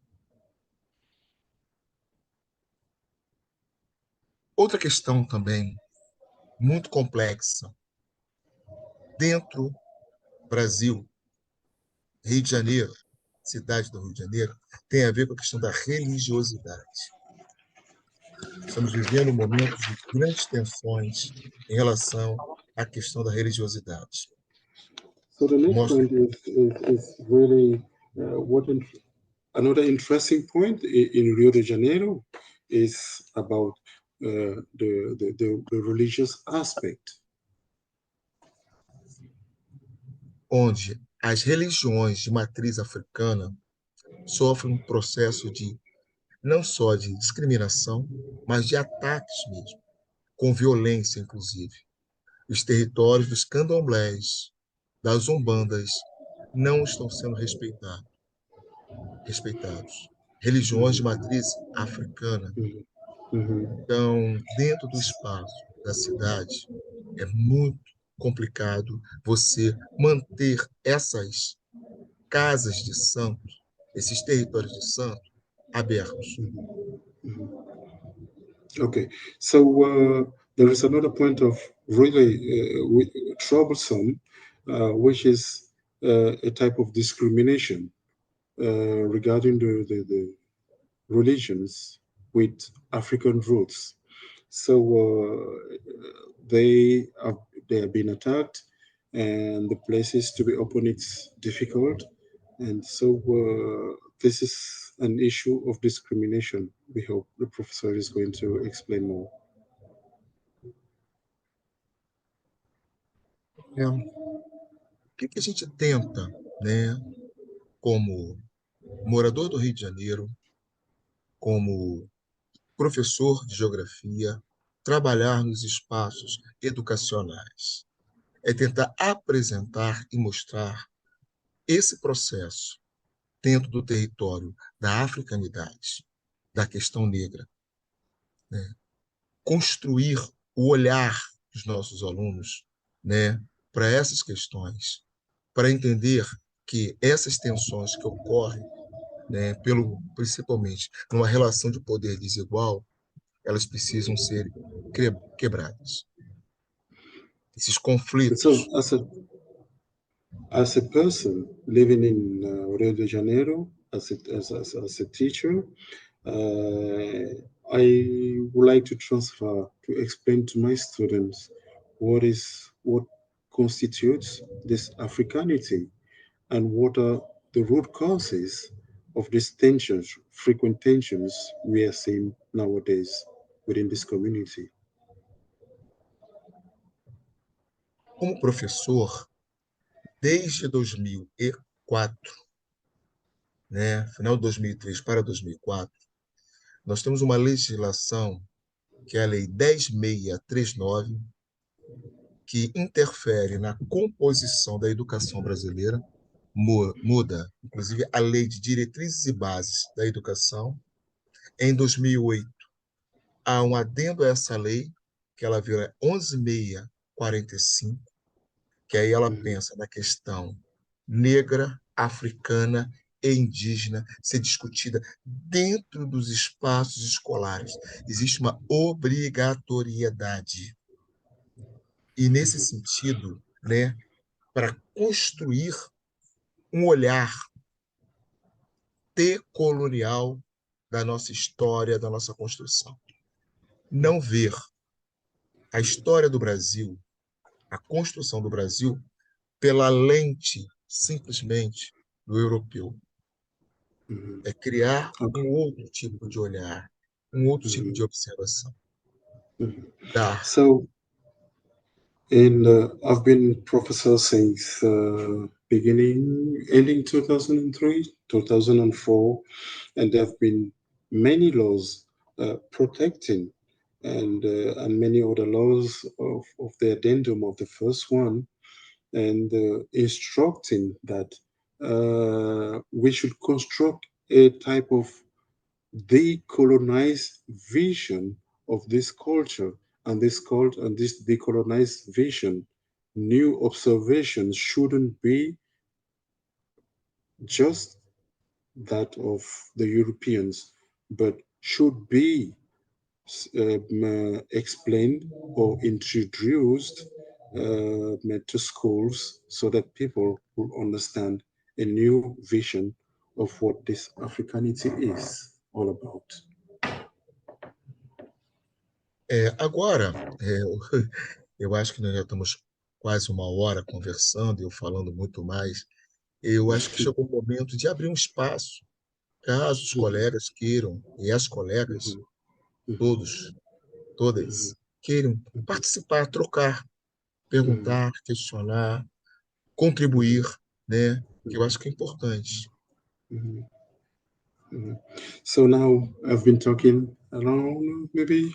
Outra questão também muito complexa, dentro do Brasil, Rio de Janeiro, cidade do Rio de Janeiro, tem a ver com a questão da religiosidade. Estamos vivendo um momento de grandes tensões em relação à questão da religiosidade. So the next Mostra point is really another interesting point in Rio de Janeiro is about the religious aspect. onde as religiões de matriz africana sofrem um processo de não só de discriminação, mas de ataques mesmo, com violência, inclusive. Os territórios dos candomblés, das umbandas, não estão sendo respeitados. Religiões de Mhm. matriz africana. Mhm. Mhm. Então, dentro do espaço da cidade, é muito complicado você manter essas casas de santo, esses territórios de santo, abertos. Okay, so there is another point of really troublesome, which is a type of discrimination regarding the religions with African roots. So they are they have been attacked, and the places to be open it's difficult, and so this is an issue of discrimination. We hope the professor is going to explain more. É, o que a gente tenta, né, como morador do Rio de Janeiro, como professor de geografia, trabalhar nos espaços educacionais? É tentar apresentar e mostrar esse processo dentro do território da africanidade, da questão negra, né? Construir o olhar dos nossos alunos, né, para essas questões, para entender que essas tensões que ocorrem, né, principalmente numa relação de poder desigual, elas precisam ser quebradas. Esses So conflitos. as a person living in Rio de Janeiro, as a teacher, uh, I would like to transfer to explain to my students what constitutes this Africanity and what are the root causes of these tensions, frequent tensions we are seeing nowadays within this community. Como professor, desde 2004, né, final de 2003 para 2004, nós temos uma legislação, que é a Lei 10.639, que interfere na composição da educação brasileira, muda, inclusive, a Lei de Diretrizes e Bases da Educação. Em 2008, há um adendo a essa lei, que ela vira 11.645, que aí ela pensa na questão negra, africana e indígena ser discutida dentro dos espaços escolares. Existe uma obrigatoriedade. E, nesse sentido, né, para construir um olhar decolonial da nossa história, da nossa construção. Não ver a história do Brasil, a construção do Brasil, pela lente, simplesmente, do europeu. É criar Okay. um outro tipo de olhar, um outro tipo de observação. Dar. So, I've been professor since ending 2003, 2004, and there have been many laws protecting and many other laws of the addendum of the first one, and instructing that we should construct a type of decolonized vision of this culture, and this decolonized vision, new observations shouldn't be just that of the Europeans, but should be explained or introduced to schools so that people will understand a new vision of what this Africanity is all about. Agora, eu acho que nós já estamos quase uma hora conversando e eu falando muito mais. Eu acho que chegou o momento de abrir um espaço, caso os colegas queiram, e as colegas, todos, todas, queiram participar, trocar, perguntar, questionar, contribuir, né? Que eu acho que é importante. So now I've been talking around maybe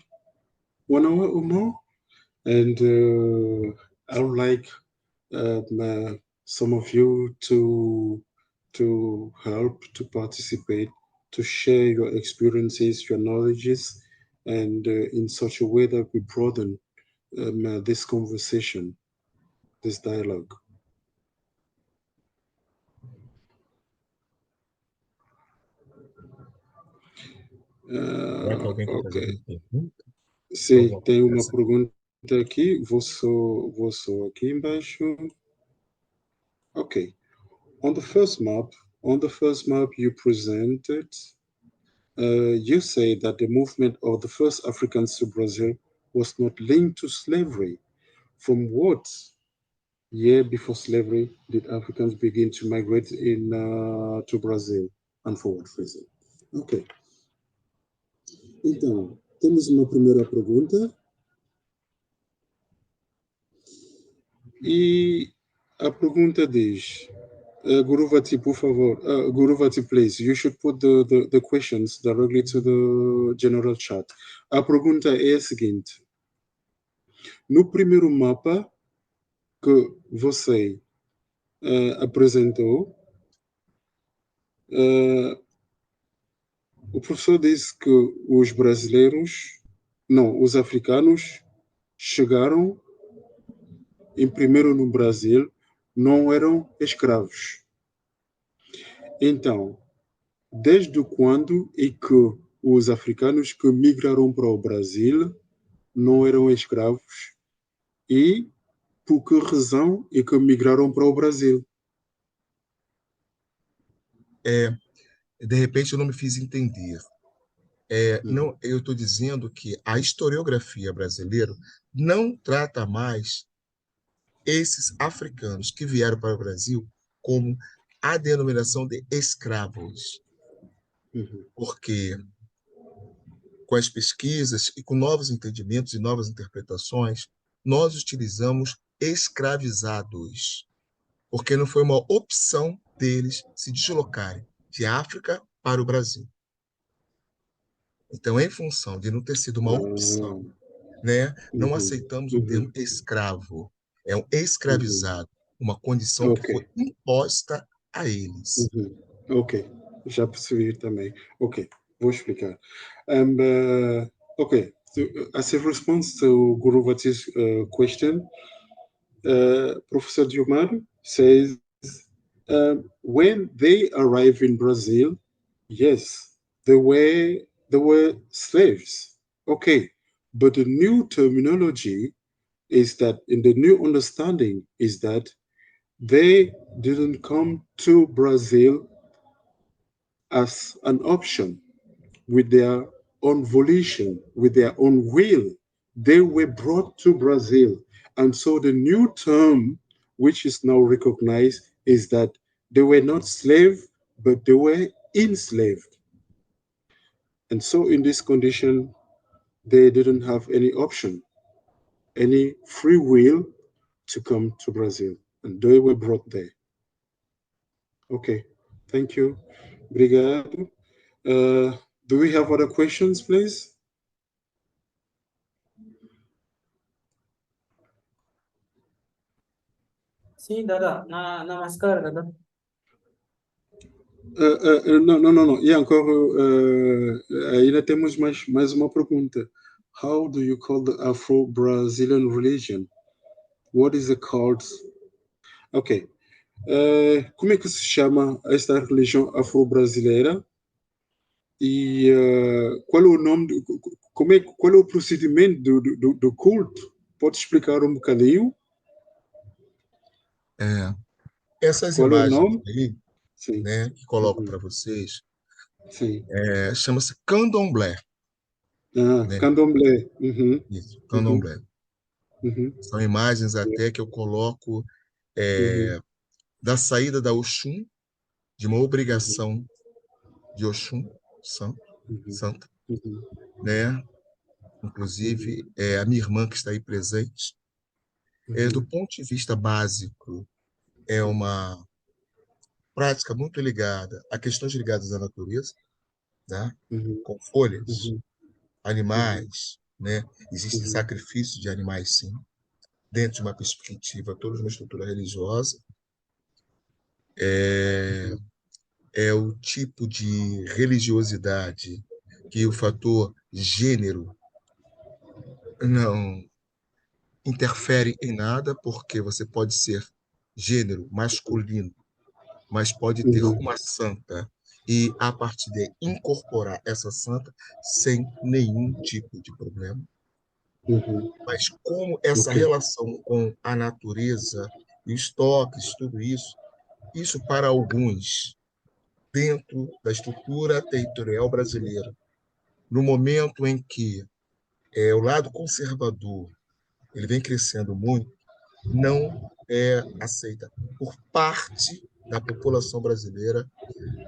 1 hour or more, and I would like some of you to help, to participate, to share your experiences, your knowledges, and in such a way that we broaden this conversation, this dialogue. Será que alguém quer fazer Ok. alguma pergunta? Sim, Alguma tem coisa uma dessa? pergunta aqui, vou só aqui embaixo. Okay. On the first map you presented, you say that the movement of the first Africans to Brazil was not linked to slavery. From what year before slavery did Africans begin to migrate to Brazil, and for what reason? Ok. Então, temos uma primeira pergunta. E a pergunta diz, Guruvati, por favor, Guruvati, please, you should put the questions directly to the general chat. A pergunta é a seguinte: no primeiro mapa que você apresentou, o professor disse que os brasileiros, não, os africanos chegaram em primeiro no Brasil, não eram escravos. Então, desde quando é que os africanos que migraram para o Brasil não eram escravos e por que razão é que migraram para o Brasil? De repente eu não me fiz entender. Não, eu estou dizendo que a historiografia brasileira não trata mais esses africanos que vieram para o Brasil como a denominação de escravos, porque com as pesquisas e com novos entendimentos e novas interpretações, nós utilizamos escravizados, porque não foi uma opção deles se deslocarem de África para o Brasil. Então, em função de não ter sido uma opção, né? Não aceitamos o termo escravo. É um escravizado, uma condição que foi Ok. imposta a eles. Ok. Já percebi também. Ok. Vou explicar. Ok. So, as a response to Guru Vati's question, Professor Diomar says, when they arrived in Brazil, yes, they were slaves. Okay, but the new terminology is that in the new understanding is that they didn't come to Brazil as an option with their own volition, with their own will. They were brought to Brazil. And so the new term, which is now recognized, is that they were not slaves, but they were enslaved. And so in this condition, they didn't have any option, any free will to come to Brazil. And they were brought there. Okay, thank you. Obrigado. Do we have other questions, please? Sim, Dada. Namaskar, Dada. Não. E encore, ainda temos mais uma pergunta. How do you call the Afro-Brazilian religion? What is the called? Ok. Como é que se chama esta religião afro-brasileira? E qual é o nome, qual é o procedimento do culto? Pode explicar um bocadinho? Essas Qual é o imagens nome? aí, Sim. né, que coloco para vocês, Sim. chama-se candomblé. Né? Candomblé. Isso, candomblé. Uhum. São imagens até que eu coloco da saída da Oxum, de uma obrigação de Oxum, santa, né? Inclusive, a minha irmã que está aí presente. Do ponto de vista básico, é uma prática muito ligada a questões ligadas à natureza, né? Com folhas, animais, né? Existe sacrifício de animais, sim, dentro de uma perspectiva, toda uma estrutura religiosa. É o tipo de religiosidade que o fator gênero não interfere em nada, porque você pode ser gênero masculino, mas pode ter uma santa e, a partir de incorporar essa santa sem nenhum tipo de problema. Mas como essa relação com a natureza, os toques, tudo isso para alguns, dentro da estrutura territorial brasileira, no momento em que o lado conservador ele vem crescendo muito, não é aceita por parte da população brasileira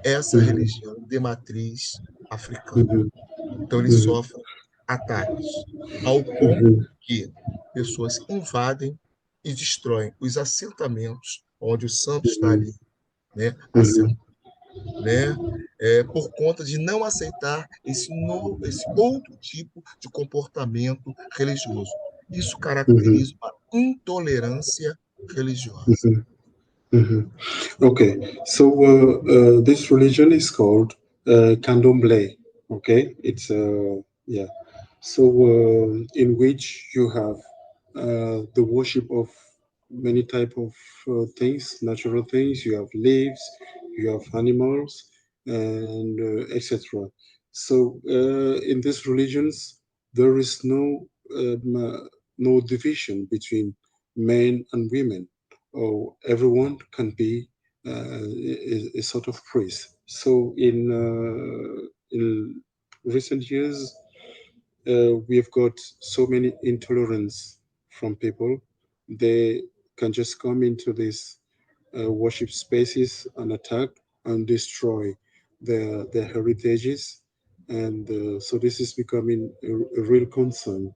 essa religião de matriz africana. Então, ele sofre ataques, ao ponto que pessoas invadem e destroem os assentamentos onde o santo está ali, né, assentado, né, por conta de não aceitar esse outro tipo de comportamento religioso. Isso caracteriza uma intolerância religiosa. Okay, so this religion is called Candomblé. Okay, it's yeah. So in which you have the worship of many type of things, natural things. You have leaves, you have animals, and etc. So in these religions, there is no division between men and women, or everyone can be a sort of priest. So in recent years, we've got so many intolerance from people. They can just come into these worship spaces and attack and destroy their heritages. And so this is becoming a real concern.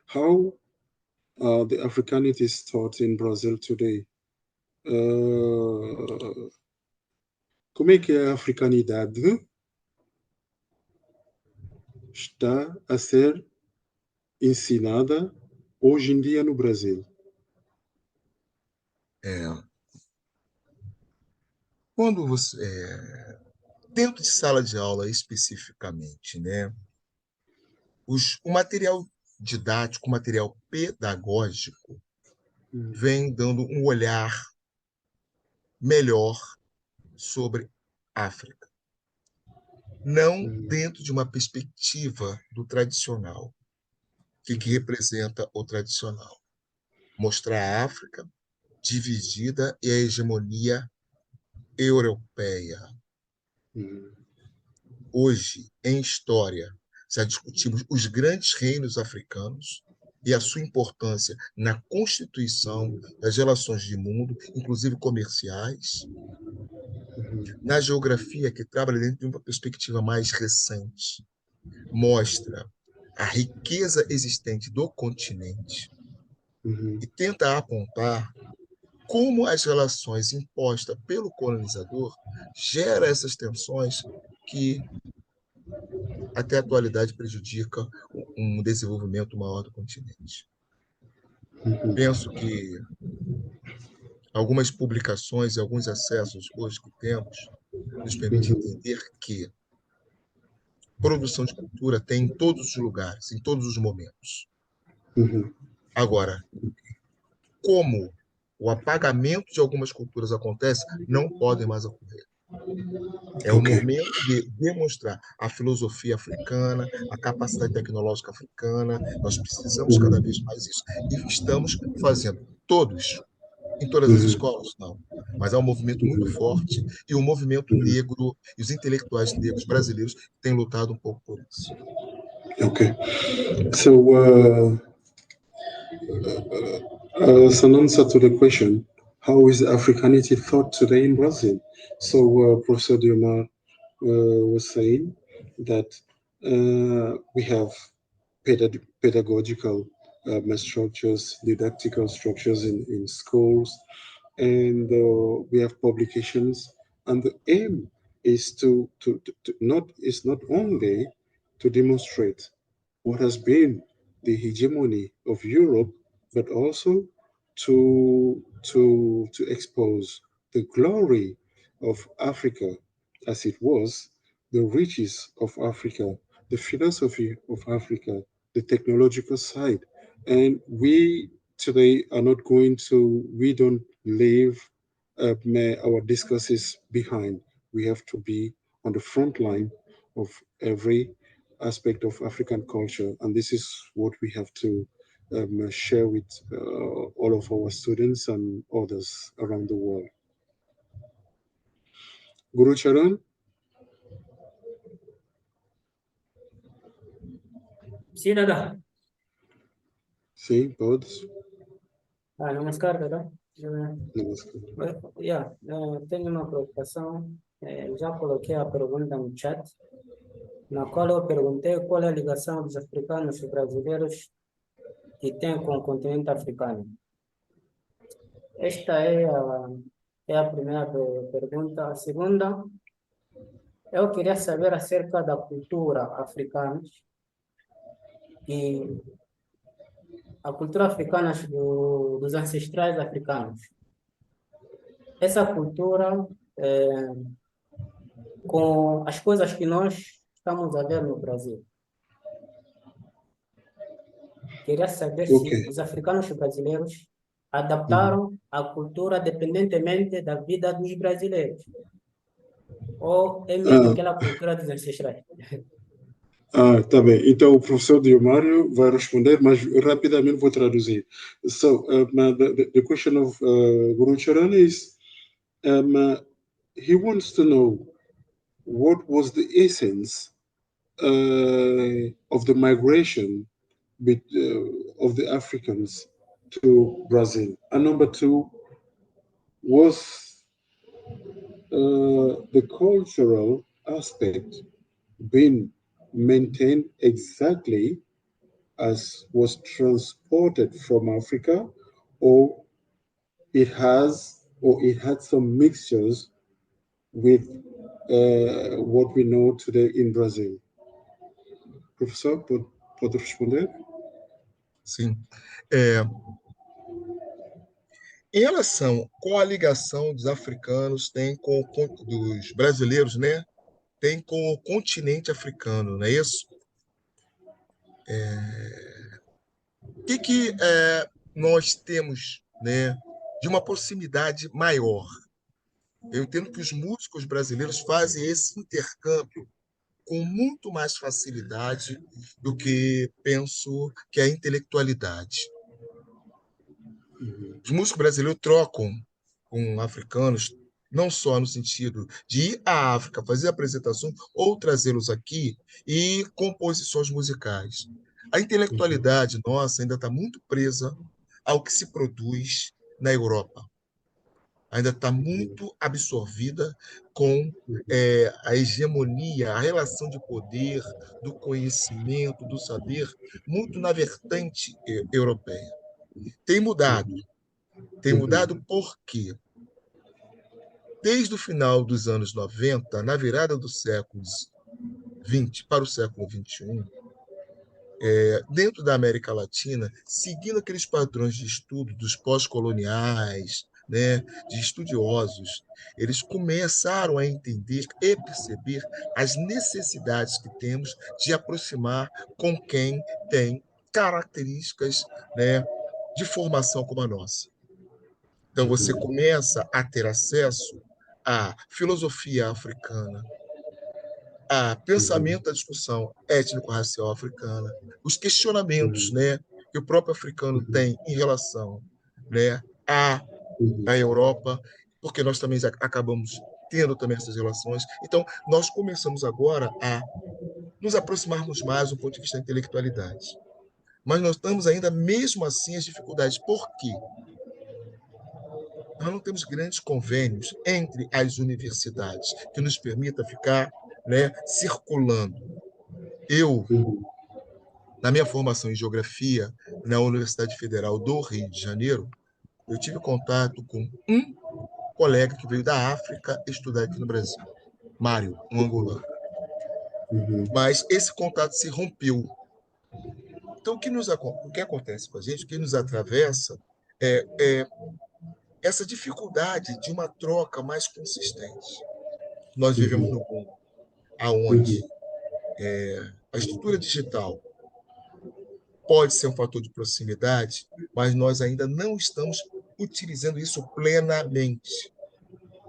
How the Africanity is taught in Brazil today? Como é que é a africanidade está a ser ensinada hoje em dia no Brasil? Quando você, dentro de sala de aula especificamente, né, o material didático, o material pedagógico vem dando um olhar melhor sobre África, não dentro de uma perspectiva do tradicional. O que representa o tradicional? Mostrar a África dividida e a hegemonia europeia. Hoje, em história, já discutimos os grandes reinos africanos e a sua importância na constituição das relações de mundo, inclusive comerciais, na geografia, que trabalha dentro de uma perspectiva mais recente, mostra a riqueza existente do continente e tenta apontar como as relações impostas pelo colonizador geram essas tensões que até a atualidade prejudica um desenvolvimento maior do continente. Penso que algumas publicações e alguns acessos hoje que temos nos permitem entender que produção de cultura tem em todos os lugares, em todos os momentos. Agora, como o apagamento de algumas culturas acontece, não podem mais ocorrer. É o momento de demonstrar a filosofia africana, a capacidade tecnológica africana. Nós precisamos cada vez mais isso. E estamos fazendo todos, em todas as escolas, não. Mas há um movimento muito forte e o movimento negro e os intelectuais negros brasileiros têm lutado um pouco por isso. Okay. So, as an answer to the question, how is Africanity thought today in Brazil? So, Professor Diomar was saying that we have pedagogical structures, didactical structures in schools, and we have publications, and the aim is to not only to demonstrate what has been the hegemony of Europe, but also to expose the glory of Africa as it was, the riches of Africa, the philosophy of Africa, the technological side. And we today are not going to, we don't leave our discourses behind. We have to be on the front line of every aspect of African culture. And this is what we have to share with all of our students and others around the world. Guru Charan? Sim, Dada. Sim, todos. Namaskar, Dada. Namaskar. Tenho uma preocupação. Já coloquei a pergunta no chat, na qual eu perguntei qual é a ligação dos africanos e brasileiros que têm com o continente africano. Esta é a primeira pergunta. A segunda, eu queria saber acerca da cultura africana e a cultura africana dos ancestrais africanos. Essa cultura, com as coisas que nós estamos a ver no Brasil. Queria saber se os africanos e brasileiros adaptaram a cultura dependentemente da vida dos brasileiros. Ou é mesmo aquela cultura dos ancestrais? Tá bem. Então, o professor Diomário vai responder, mas rapidamente vou traduzir. So, the question of Guru Charan is, he wants to know what was the essence of the migration of the Africans to Brazil. And number two, was the cultural aspect being maintained exactly as was transported from Africa, or it had some mixtures with what we know today in Brazil? Professor, pode responder? Sim. Em relação qual a ligação dos africanos têm dos brasileiros, né? Tem com o continente africano, não é isso? O que nós temos, né, de uma proximidade maior? Eu entendo que os músicos brasileiros fazem esse intercâmbio com muito mais facilidade do que penso que a intelectualidade. Os músicos brasileiros trocam com africanos, não só no sentido de ir à África fazer apresentações ou trazê-los aqui e composições musicais. A intelectualidade nossa ainda está muito presa ao que se produz na Europa. Ainda está muito absorvida com a hegemonia, a relação de poder, do conhecimento, do saber, muito na vertente europeia. Tem mudado. Tem mudado porque, desde o final dos anos 90, na virada dos séculos 20 para o século 21, dentro da América Latina, seguindo aqueles padrões de estudo dos pós-coloniais, né, de estudiosos, eles começaram a entender e perceber as necessidades que temos de aproximar com quem tem características, né, de formação como a nossa. Então, você começa a ter acesso à filosofia africana, a pensamento da discussão étnico-racial africana, os questionamentos, né, que o próprio africano tem em relação, né, à Europa, porque nós também acabamos tendo também essas relações. Então, nós começamos agora a nos aproximarmos mais do ponto de vista da intelectualidade. Mas nós estamos ainda, mesmo assim, as dificuldades. Por quê? Nós não temos grandes convênios entre as universidades que nos permita ficar, né, circulando. Eu, na minha formação em geografia na Universidade Federal do Rio de Janeiro, eu tive contato com um colega que veio da África estudar aqui no Brasil, Mário, um angolano. Mas esse contato se rompeu. Então, o que acontece com a gente, o que nos atravessa é essa dificuldade de uma troca mais consistente. Nós vivemos no mundo onde a estrutura digital pode ser um fator de proximidade, mas nós ainda não estamos utilizando isso plenamente.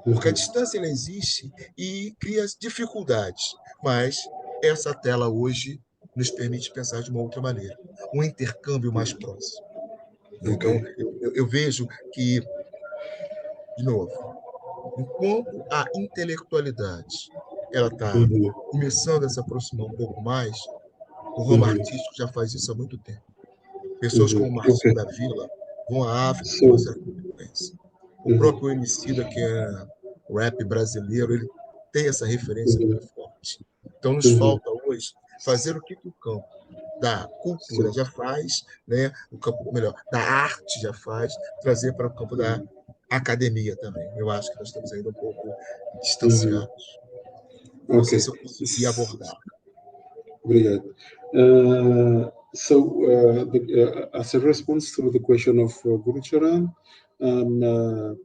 Porque a distância ela existe e cria dificuldades, mas essa tela hoje nos permite pensar de uma outra maneira, um intercâmbio mais próximo. Então, eu vejo que, de novo, enquanto a intelectualidade ela está começando a se aproximar um pouco mais, o ramo artístico já faz isso há muito tempo. Pessoas como Marcinho da Vila vão à África com uma certa frequência. O próprio Emicida, que é rap brasileiro, ele tem essa referência muito forte. Então, nos falta hoje fazer o que o campo da cultura já faz, né? O campo, melhor, da arte já faz, trazer para o campo da academia também. Eu acho que nós estamos ainda um pouco distanciados. Não sei se eu consegui abordar. Obrigado. As a response to the question of Guru Charan,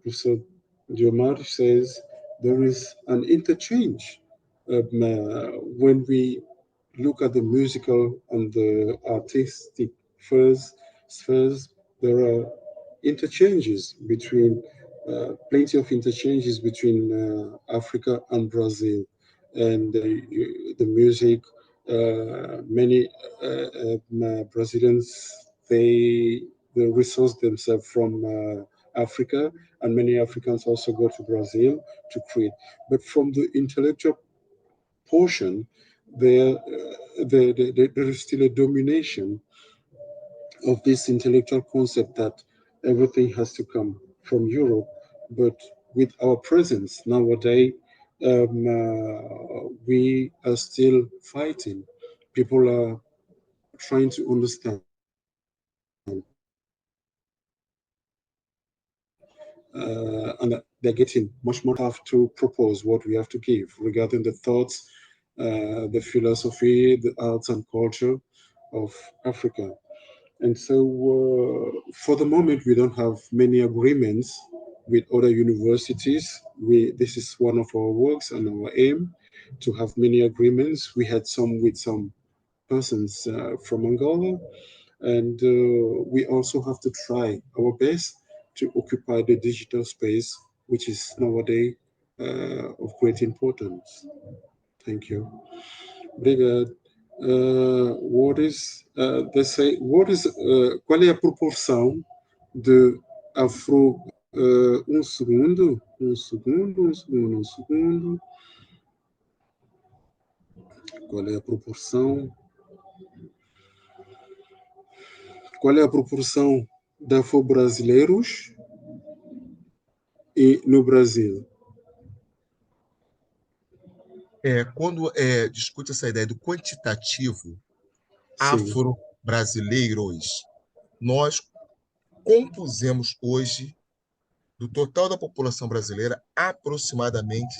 Professor Diomar says there is an interchange when we look at the musical and the artistic spheres. There are interchanges between plenty of interchanges between Africa and Brazil, and the music. Many Brazilians they resource themselves from Africa, and many Africans also go to Brazil to create. But from the intellectual portion, there is still a domination of this intellectual concept that everything has to come from Europe. But with our presence nowadays, we are still fighting. People are trying to understand. And they're getting much more have to propose what we have to give regarding the thoughts the philosophy, the arts and culture of Africa. And so for the moment, we don't have many agreements with other universities. This is one of our works and our aim to have many agreements. We had some with some persons from Angola, and we also have to try our best to occupy the digital space, which is nowadays of great importance. Thank you. Obrigado. Qual é a proporção de afro... um segundo. Qual é a proporção? Qual é a proporção de afro-brasileiros no Brasil? Quando discute essa ideia do quantitativo, Sim. afro-brasileiros, nós compusemos hoje, do total da população brasileira, aproximadamente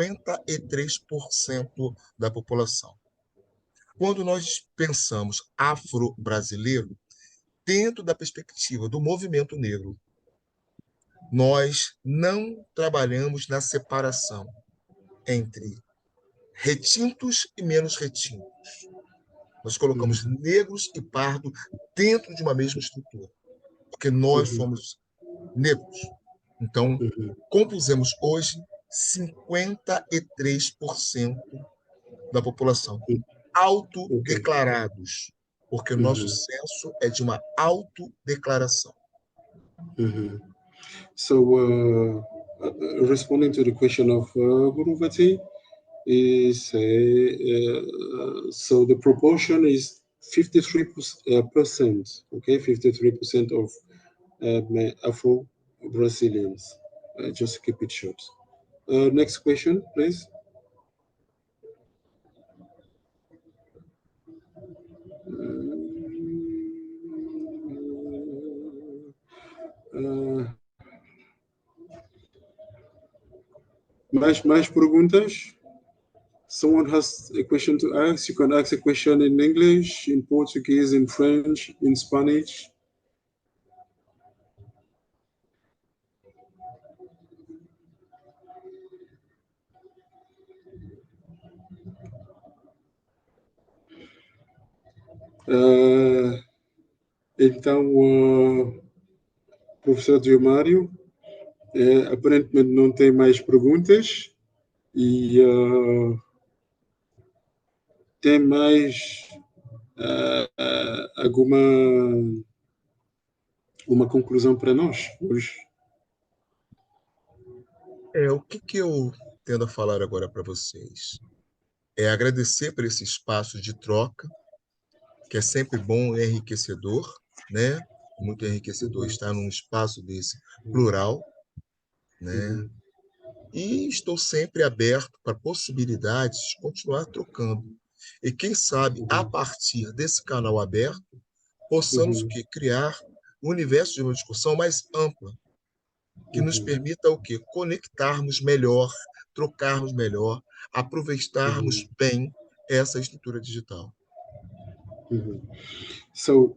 53% da população. Quando nós pensamos afro-brasileiro, dentro da perspectiva do movimento negro, nós não trabalhamos na separação entre retintos e menos retintos. Nós colocamos negros e pardo dentro de uma mesma estrutura, porque nós somos negros. Então, compusemos hoje 53% da população, autodeclarados, porque o nosso censo é de uma autodeclaração. So, responding to the question of Guruvati, so the proportion is 53%, okay, 53% of Afro-Brazilians. Just keep it short. Next question, please. Mais perguntas? Someone has a question to ask? You can ask a question in English, in Portuguese, in French, in Spanish. Então, professor Diomário, aparentemente não tem mais perguntas e tem mais uma conclusão para nós hoje? O que eu tendo a falar agora para vocês? Agradecer por esse espaço de troca, que é sempre bom e enriquecedor, né? Muito enriquecedor estar num espaço desse plural, né? E estou sempre aberto para possibilidades de continuar trocando. E quem sabe, a partir desse canal aberto, possamos criar um universo de uma discussão mais ampla, que nos permita conectarmos melhor, trocarmos melhor, aproveitarmos bem essa estrutura digital. So,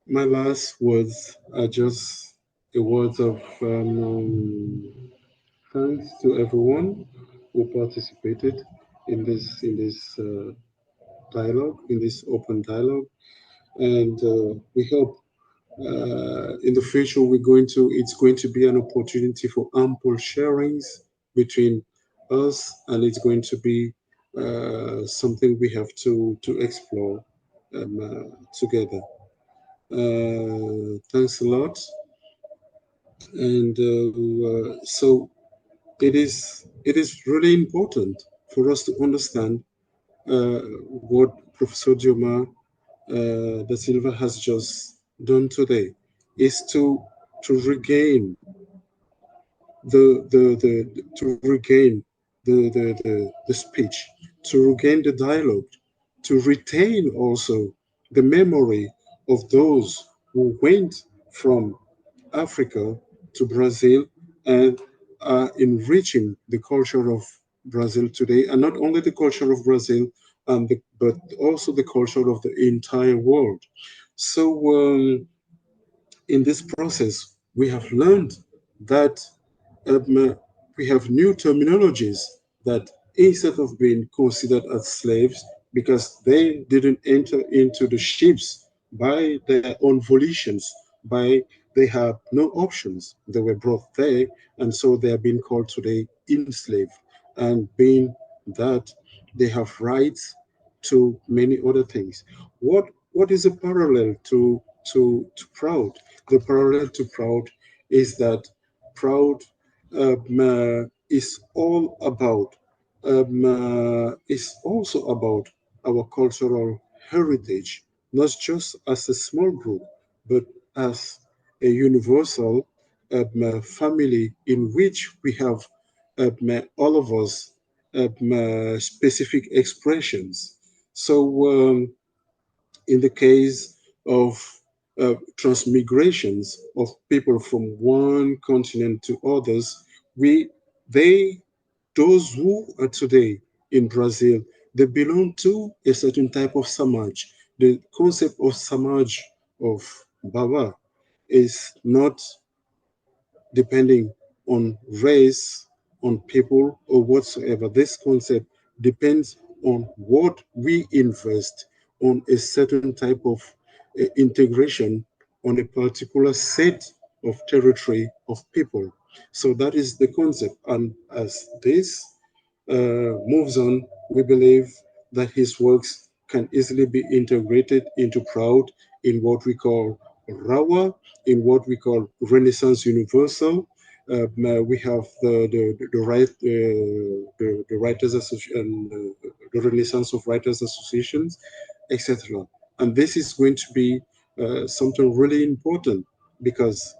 my last words are just a words of thanks to everyone who participated in this dialogue, in this open dialogue, and we hope in the future it's going to be an opportunity for ample sharings between us, and it's going to be something we have to explore together. Thanks a lot. And so it is really important for us to understand what Professor Diomar da Silva has just done today, is to regain the speech, to regain the dialogue, to retain also the memory of those who went from Africa to Brazil and are enriching the culture of Brazil today, and not only the culture of Brazil, but also the culture of the entire world. So in this process, we have learned that we have new terminologies that instead of being considered as slaves, because they didn't enter into the ships by their own volitions, they have no options. They were brought there, and so they are being called today enslaved. And being that they have rights to many other things. What is a parallel to proud? The parallel to proud is that proud is all about is also about our cultural heritage, not just as a small group, but as a universal family in which we have all of us specific expressions. So in the case of transmigrations of people from one continent to others, we they those who are today in Brazil, they belong to a certain type of samaj. The concept of samaj of Baba is not depending on race, on people, or whatsoever. This concept depends on what we invest on a certain type of integration on a particular set of territory of people. So that is the concept. And as this moves on, we believe that his works can easily be integrated into Proud in what we call Rawa, in what we call Renaissance Universal. We have the Writers Association, the Renaissance of Writers Associations, etc. And this is going to be something really important because,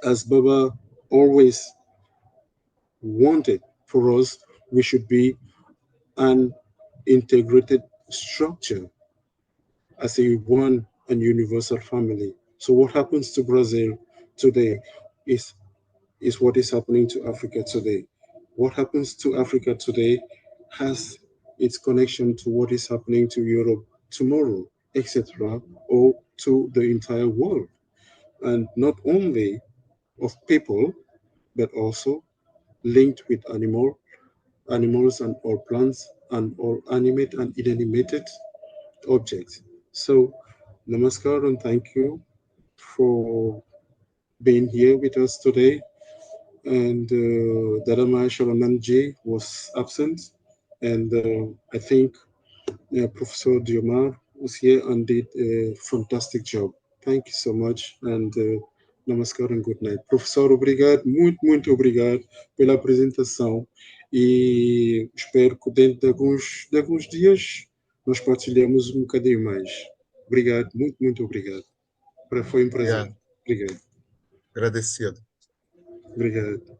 as Baba always wanted for us, we should be an integrated structure as a one and universal family. So what happens to Brazil today is what is happening to Africa today. What happens to Africa today has its connection to what is happening to Europe tomorrow, etc., or to the entire world. And not only of people, but also linked with animals and all plants and all animate and inanimate objects. So, namaskar and thank you for being here with us today. And Dadama Sharananji was absent, and I think Professor Diomar was here and did a fantastic job. Thank you so much, and namaskar and good night. Professor, obrigado, muito obrigado pela apresentação e espero que dentro de alguns dias nós partilhemos um bocadinho mais. Obrigado, muito obrigado. Foi um prazer. Obrigado. Obrigado. Agradecido. Obrigado.